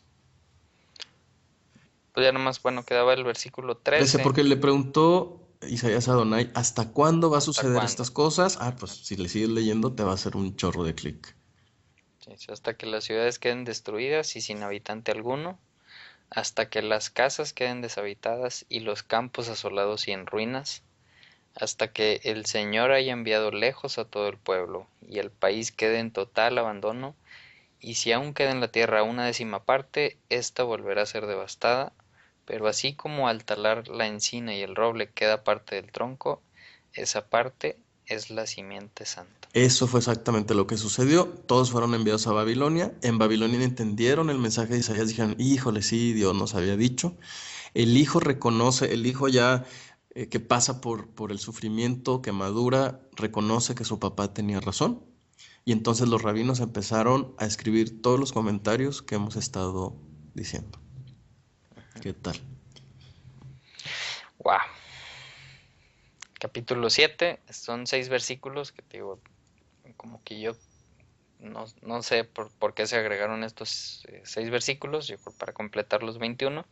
pues ya nomás, bueno, quedaba el versículo 13, 13, porque le preguntó Isaías a Adonai, ¿hasta cuándo va a ¿hasta suceder cuándo? estas cosas? Pues Ujú. si le sigues leyendo te va a hacer un chorro de clic. Sí, sí, hasta que las ciudades queden destruidas y sin habitante alguno, hasta que las casas queden deshabitadas y los campos asolados y en ruinas, hasta que el Señor haya enviado lejos a todo el pueblo, y el país quede en total abandono, y si aún queda en la tierra una décima parte, ésta volverá a ser devastada, pero así como al talar la encina y el roble queda parte del tronco, esa parte es la simiente santa. Eso fue exactamente lo que sucedió. Todos fueron enviados a Babilonia. En Babilonia entendieron el mensaje de Isaías. Dijeron, híjole, sí, Dios nos había dicho. El hijo reconoce, el hijo ya que pasa por el sufrimiento, que madura, reconoce que su papá tenía razón. Y entonces los rabinos empezaron a escribir todos los comentarios que hemos estado diciendo. ¿Qué tal? ¡Wow! Capítulo 7 son 6 versículos que te digo, como que yo no sé por qué se agregaron estos 6 versículos, yo creo para completar los 21.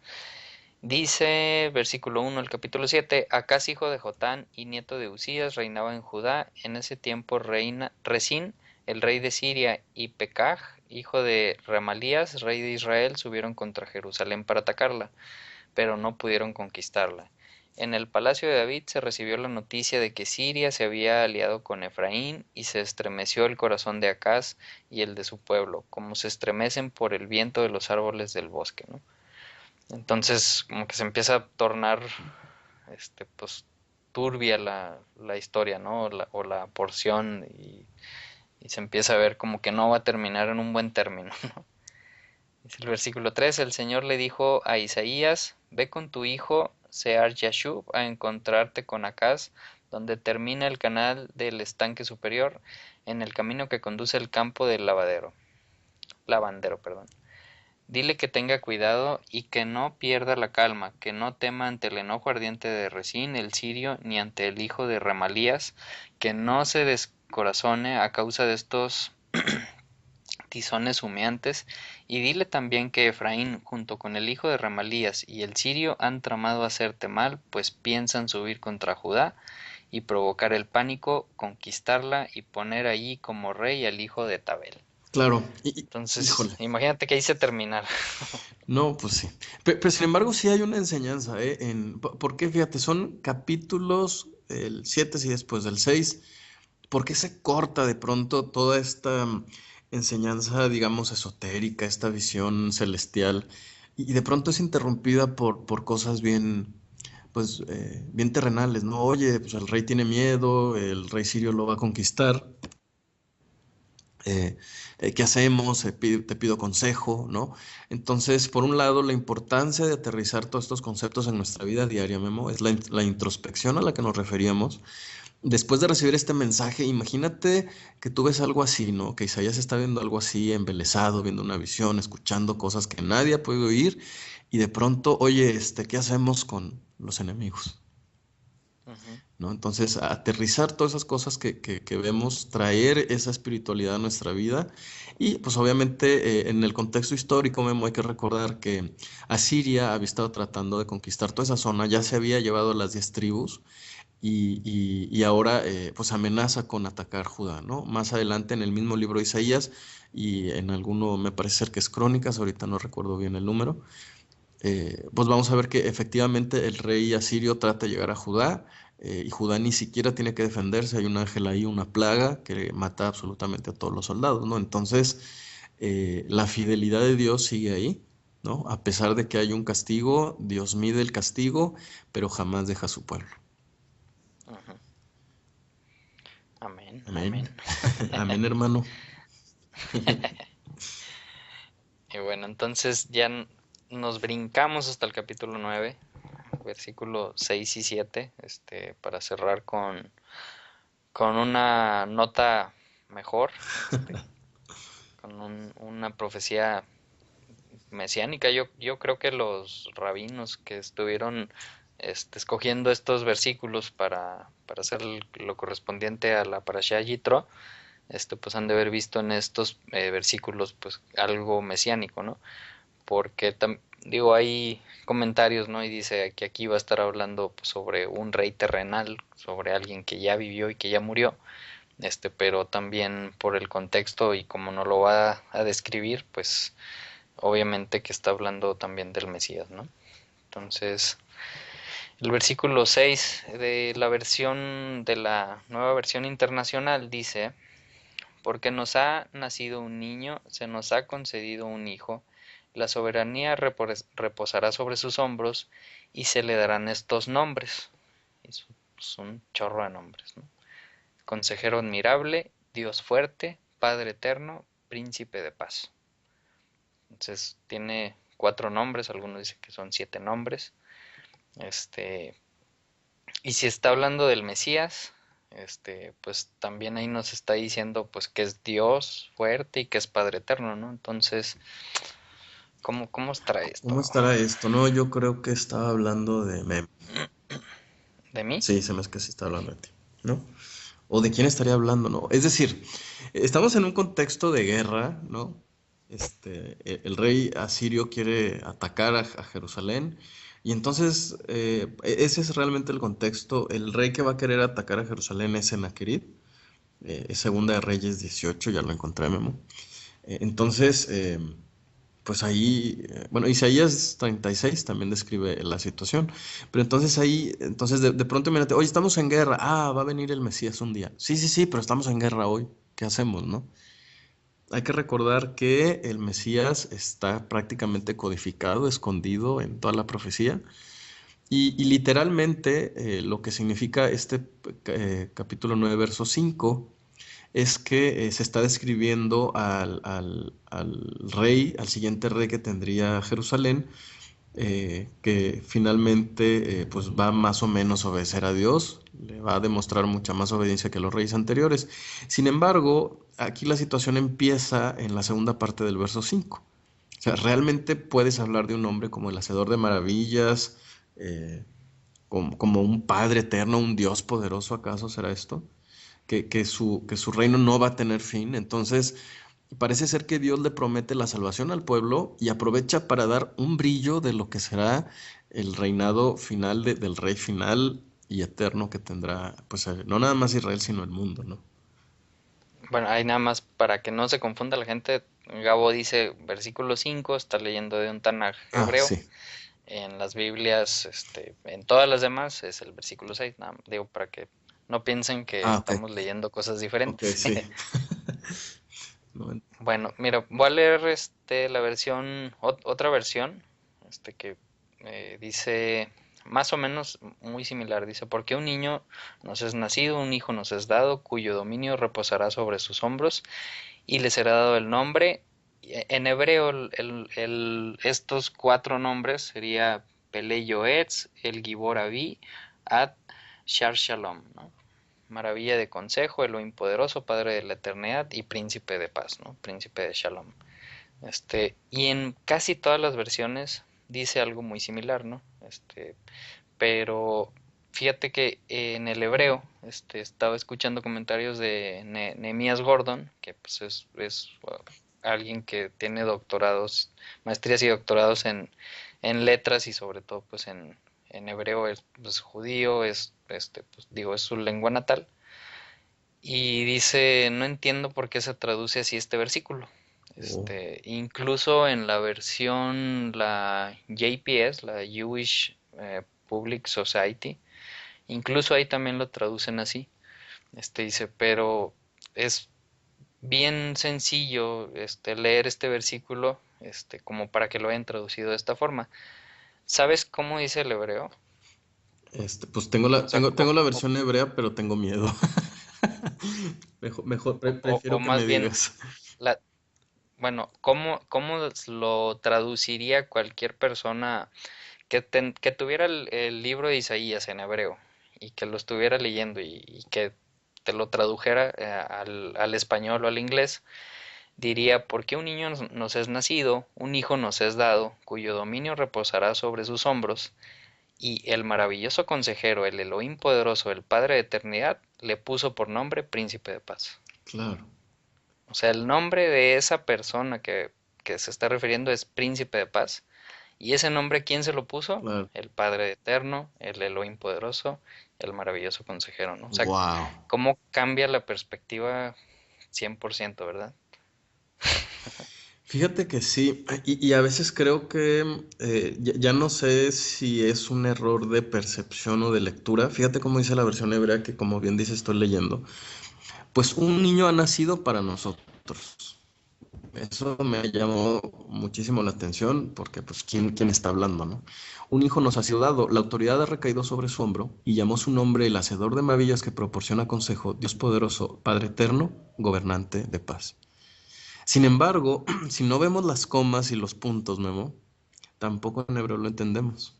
Dice, versículo 1 el capítulo 7, Acaz hijo de Jotán y nieto de Usías reinaba en Judá. En ese tiempo reina Resín, el rey de Siria, y Pekaj, hijo de Remalías, rey de Israel, subieron contra Jerusalén para atacarla, pero no pudieron conquistarla. En el palacio de David se recibió la noticia de que Siria se había aliado con Efraín y se estremeció el corazón de Acaz y el de su pueblo, como se estremecen por el viento de los árboles del bosque, ¿no? Entonces, como que se empieza a tornar, pues, turbia la historia, ¿no? O la porción y se empieza a ver como que no va a terminar en un buen término. Dice el versículo 3, el Señor le dijo a Isaías, ve con tu hijo Sear Yashub a encontrarte con Acaz, donde termina el canal del estanque superior, en el camino que conduce al campo del lavandero, perdón. Dile que tenga cuidado y que no pierda la calma, que no tema ante el enojo ardiente de Resín, el sirio, ni ante el hijo de Remalías, que no se descorazone a causa de estos tizones humeantes, y dile también que Efraín, junto con el hijo de Remalías y el sirio, han tramado hacerte mal, pues piensan subir contra Judá y provocar el pánico, conquistarla y poner allí como rey al hijo de Tabel. Claro, Entonces, híjole. imagínate que ahí se terminar. No, pues sí. Pero, sin embargo, sí hay una enseñanza, ¿eh? Porque fíjate, son capítulos, el 7 y después del 6. ¿Por qué se corta de pronto toda esta enseñanza, digamos, esotérica, esta visión celestial? Y de pronto es interrumpida por cosas bien, pues, bien terrenales, ¿no? Oye, pues el rey tiene miedo, el rey sirio lo va a conquistar. ¿Qué hacemos? Te pido consejo, ¿no? Entonces, por un lado, la importancia de aterrizar todos estos conceptos en nuestra vida diaria, Memo, es la introspección a la que nos referíamos. Después de recibir este mensaje, imagínate que tú ves algo así, ¿no? Que Isaías está viendo algo así, embelesado, viendo una visión, escuchando cosas que nadie ha podido oír, y de pronto, oye, ¿qué hacemos con los enemigos? Ujú. ¿No? Entonces, aterrizar todas esas cosas que vemos, traer esa espiritualidad a nuestra vida y pues obviamente en el contexto histórico, Memo, hay que recordar que Asiria había estado tratando de conquistar toda esa zona, ya se había llevado las 10 tribus y ahora pues amenaza con atacar Judá, ¿no? Más adelante en el mismo libro de Isaías y en alguno me parece ser que es Crónicas, ahorita no recuerdo bien el número, pues vamos a ver que efectivamente el rey asirio trata de llegar a Judá y Judá ni siquiera tiene que defenderse, hay un ángel ahí, una plaga que mata absolutamente a todos los soldados, ¿no? Entonces, la fidelidad de Dios sigue ahí, ¿no? A pesar de que hay un castigo, Dios mide el castigo, pero jamás deja a su pueblo. Ujú. Amén, Amén. amén. Amén, hermano. Y bueno, entonces ya nos brincamos hasta el capítulo 9, versículo 6 y 7, para cerrar con una nota mejor, con una profecía mesiánica. Yo creo que los rabinos que estuvieron escogiendo estos versículos para hacer lo correspondiente a la Parashá Yitro, pues han de haber visto en estos versículos pues algo mesiánico, ¿no? Porque digo, hay comentarios, ¿no? Y dice que aquí va a estar hablando pues, sobre un rey terrenal, sobre alguien que ya vivió y que ya murió, pero también por el contexto y como no lo va a describir, pues obviamente que está hablando también del Mesías, ¿no? Entonces, el versículo 6 de la versión de la nueva versión internacional dice: porque nos ha nacido un niño, se nos ha concedido un hijo, la soberanía reposará sobre sus hombros y se le darán estos nombres. Es un chorro de nombres, ¿no? Consejero admirable, Dios fuerte, Padre eterno, príncipe de paz. Entonces tiene 4 nombres, algunos dicen que son 7 nombres. Este, y si está hablando del Mesías, pues también ahí nos está diciendo pues que es Dios fuerte y que es Padre eterno, ¿no? Entonces, ¿cómo estará esto? ¿Cómo estará esto? No, yo creo que estaba hablando de Mem. ¿De mí? Sí, se me hace que sí está hablando de ti, ¿no? ¿O de quién estaría hablando, no? Es decir, estamos en un contexto de guerra, ¿no? El rey asirio quiere atacar a Jerusalén y entonces ese es realmente el contexto. El rey que va a querer atacar a Jerusalén es Sennacherib, es Segunda de Reyes 18, ya lo encontré, Memo. Entonces, pues ahí, bueno, Isaías 36 también describe la situación, pero entonces ahí, entonces de pronto imagínate, oye, estamos en guerra, va a venir el Mesías un día. Sí, sí, sí, pero estamos en guerra hoy, ¿qué hacemos, no? Hay que recordar que el Mesías está prácticamente codificado, escondido en toda la profecía, Y literalmente lo que significa este capítulo 9 verso 5 es que se está describiendo al rey, al siguiente rey que tendría Jerusalén, que finalmente pues va más o menos a obedecer a Dios, le va a demostrar mucha más obediencia que los reyes anteriores. Sin embargo, aquí la situación empieza en la segunda parte del verso 5. O sea, realmente puedes hablar de un hombre como el hacedor de maravillas, eh, como un Padre eterno, un Dios poderoso, ¿acaso será esto? Que su reino no va a tener fin. Entonces, parece ser que Dios le promete la salvación al pueblo y aprovecha para dar un brillo de lo que será el reinado final del rey final y eterno que tendrá, pues no nada más Israel, sino el mundo, ¿no? Bueno, ahí nada más para que no se confunda la gente, Gabo dice versículo 5, está leyendo de un Tanaj Ah, hebreo. sí. En las Biblias, en todas las demás es el versículo 6, digo, para que no piensen que Ah, ok. estamos leyendo cosas Ok, diferentes. sí. No, Bueno, mira, voy a leer la versión, otra versión, que dice más o menos muy similar. Dice, porque un niño nos es nacido, un hijo nos es dado, cuyo dominio reposará sobre sus hombros, y le será dado el nombre. En hebreo, estos cuatro nombres sería Pele Yoetz, el Gibor Avi, Ad Shar Shalom, ¿no? Maravilla de consejo, Elohim poderoso, Padre de la eternidad y Príncipe de paz, ¿no? Príncipe de Shalom. Y en casi todas las versiones dice algo muy similar, ¿no? Pero fíjate que en el hebreo, estaba escuchando comentarios de Nehemías Gordon, que pues es alguien que tiene doctorados, maestrías y doctorados en letras y sobre todo pues en hebreo, es pues, judío, pues, digo, es su lengua natal. Y dice, no entiendo por qué se traduce así este versículo. oh, Incluso en la versión, la JPS, la Jewish Public Society, incluso ahí también lo traducen así. Dice, pero es bien sencillo leer este versículo como para que lo hayan traducido de esta forma. ¿Sabes cómo dice el hebreo? pues tengo la, O sea, tengo, tengo la versión hebrea, pero tengo miedo. o Prefiero que me más bien, digas. la, bueno, ¿cómo lo traduciría cualquier persona que tuviera el libro de Isaías en hebreo y que lo estuviera leyendo y que te lo tradujera al español o al inglés? Diría, porque un niño nos es nacido, un hijo nos es dado, cuyo dominio reposará sobre sus hombros, y el maravilloso consejero, el Elohim poderoso, el Padre de eternidad, le puso por nombre Príncipe de Paz. Claro, O sea, el nombre de esa persona que se está refiriendo es Príncipe de Paz. ¿Y ese nombre quién se lo puso? claro. El Padre eterno, el Elohim poderoso, el maravilloso consejero, ¿no? O sea, Wow. cómo cambia la perspectiva 100%, ¿verdad? Fíjate que sí, y a veces creo que ya no sé si es un error de percepción o de lectura. Fíjate cómo dice la versión hebrea que como bien dice estoy leyendo. Pues un niño ha nacido para nosotros. Eso me llamó muchísimo la atención porque pues ¿quién está hablando, no? Un hijo nos ha sido dado, la autoridad ha recaído sobre su hombro y llamó su nombre el hacedor de maravillas que proporciona consejo, Dios poderoso, Padre eterno, gobernante de paz. Sin embargo, si no vemos las comas y los puntos, Memo, tampoco en hebreo lo entendemos.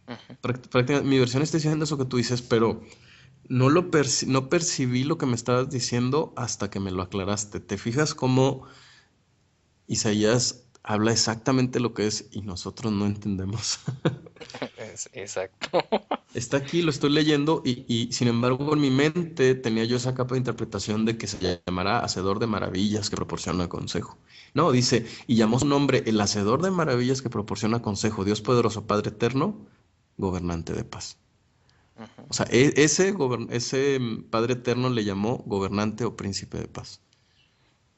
Ujú. Prácticamente, mi versión está diciendo eso que tú dices, pero no percibí lo que me estabas diciendo hasta que me lo aclaraste. ¿Te fijas cómo Isaías habla exactamente lo que es y nosotros no entendemos? Exacto. Está aquí, lo estoy leyendo y sin embargo en mi mente tenía yo esa capa de interpretación de que se llamará Hacedor de Maravillas que proporciona consejo. No, dice, y llamó su nombre el Hacedor de Maravillas que proporciona consejo, Dios poderoso, Padre eterno, gobernante de paz. Ujú. O sea, ese Padre eterno le llamó gobernante o príncipe de paz.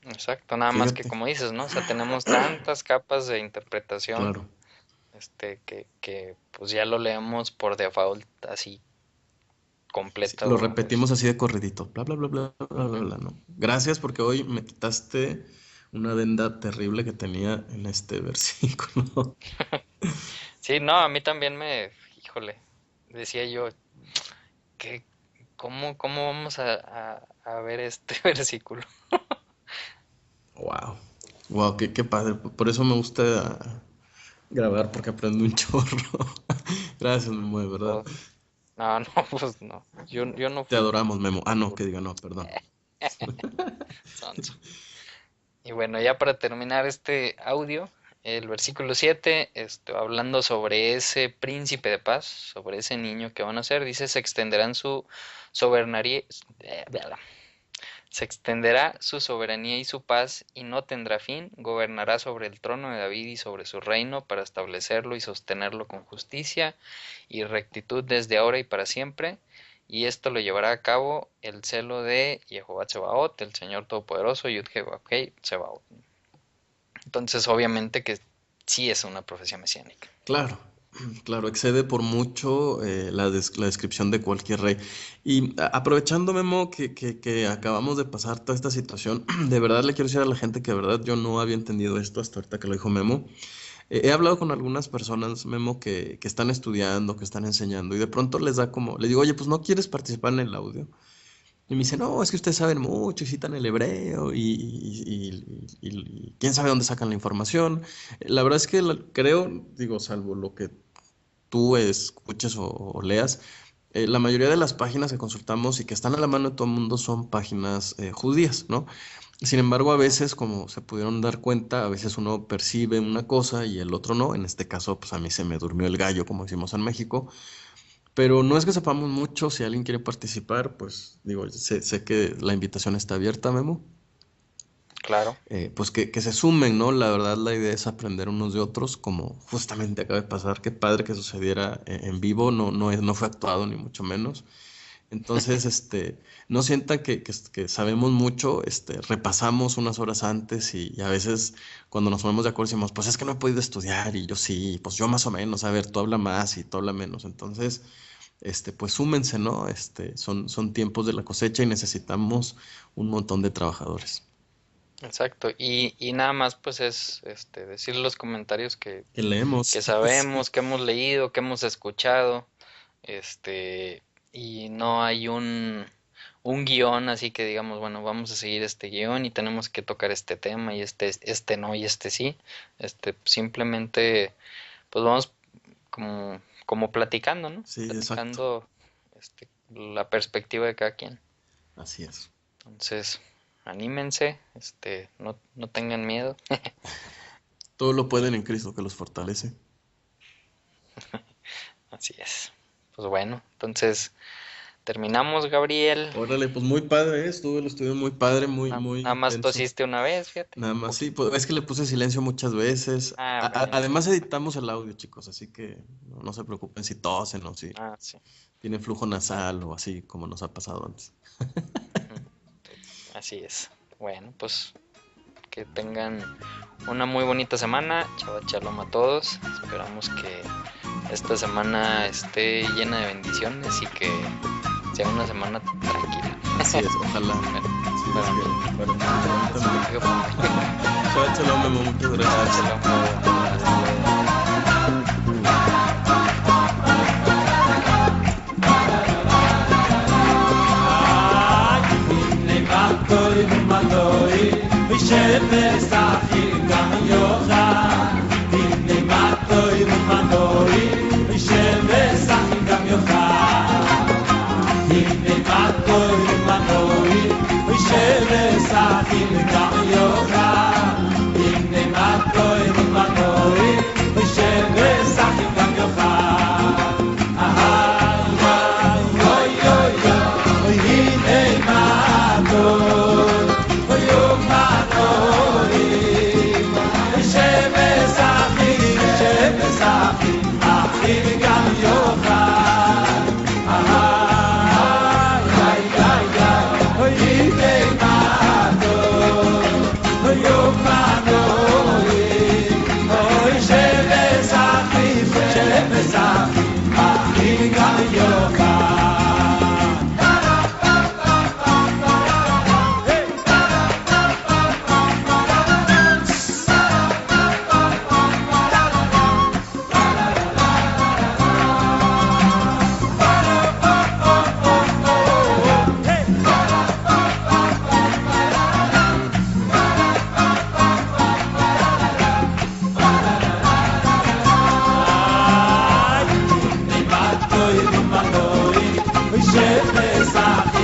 Exacto, nada más que Fíjate, como dices, ¿no? O sea, tenemos tantas capas de interpretación, claro. que pues ya lo leemos por default así Sí, lo completo, repetimos así de corridito, bla, bla, bla, bla, bla, bla, bla, ¿no? Gracias porque hoy me quitaste una venda terrible que tenía en este versículo. Sí, no, a mí también híjole, decía yo, ¿qué, cómo vamos a ver este versículo? Wow. Wow, qué padre. Por eso me gusta grabar, porque aprendo un chorro. Gracias, Memo, de verdad. Oh, no, no, pues no. Yo no Te fui adoramos, Memo. Ah, no, que diga no, perdón. sonso. Y bueno, ya para terminar este audio, el versículo 7, hablando sobre ese príncipe de paz, sobre ese niño que van a ser, dice, soberanía, se extenderá su soberanía y su paz y no tendrá fin, gobernará sobre el trono de David y sobre su reino para establecerlo y sostenerlo con justicia y rectitud desde ahora y para siempre. Y esto lo llevará a cabo el celo de Jehová Tsebaot, el Señor Todopoderoso, Yud-Heh-Vah-Heh, Tsebaot. Entonces, obviamente que sí es una profecía mesiánica. Claro, claro, excede por mucho la descripción de cualquier rey. Y aprovechando, Memo, que acabamos de pasar toda esta situación, de verdad le quiero decir a la gente que de verdad yo no había entendido esto hasta ahorita que lo dijo Memo. He hablado con algunas personas, Memo, que están estudiando, que están enseñando, y de pronto les da como, les digo, oye, pues no quieres participar en el audio. Y me dice, no, es que ustedes saben mucho y citan el hebreo y quién sabe dónde sacan la información. La verdad es que creo, digo, salvo lo que tú escuches o leas, la mayoría de las páginas que consultamos y que están a la mano de todo el mundo son páginas judías, ¿no? Sin embargo, a veces, como se pudieron dar cuenta, a veces uno percibe una cosa y el otro no. En este caso, pues a mí se me durmió el gallo, como decimos en México. Pero no es que sepamos mucho, si alguien quiere participar, pues digo, sé que la invitación está abierta, Memo. Claro. Pues que se sumen, ¿no? La verdad, la idea es aprender unos de otros, como justamente acaba de pasar. Qué padre que sucediera en vivo, no fue actuado, ni mucho menos. Entonces, no sientan que sabemos mucho, repasamos unas horas antes y a veces cuando nos ponemos de acuerdo decimos, pues es que no he podido estudiar y yo sí, pues yo más o menos, a ver, tú habla más y tú habla menos. Entonces, pues súmense, ¿no? Son tiempos de la cosecha y necesitamos un montón de trabajadores. Exacto. Y nada más pues es decir los comentarios Que que leemos. Sí. sabemos, que hemos leído, que hemos escuchado, este, y no hay un guión así que digamos, bueno, vamos a seguir este guión y tenemos que tocar este tema y este no y este sí. Simplemente pues vamos como platicando, ¿no? Sí, exacto. Platicando la perspectiva de cada quien. Así es. Entonces, anímense, no tengan miedo. Todo lo pueden en Cristo que los fortalece. Así es. Pues bueno, entonces terminamos, Gabriel. Órale, pues muy padre, estuvo el estudio muy padre, muy Nada más intenso. tosiste una vez, fíjate, Nada un más, sí, poquito. pues es que le puse silencio muchas veces. Bueno. Además editamos el audio, chicos, así que no se preocupen si tosen o si Sí. tienen flujo nasal o así como nos ha pasado antes. Ujú, así es. Bueno, pues que tengan una muy bonita semana. Chava shalom a todos. Esperamos que esta semana esté llena de bendiciones y que sea una semana tranquila. Así es, ojalá. Sí, Para mí. sí, para ti también. Chao, chao, Memo, muchas Chava gracias. shalom. cabeza.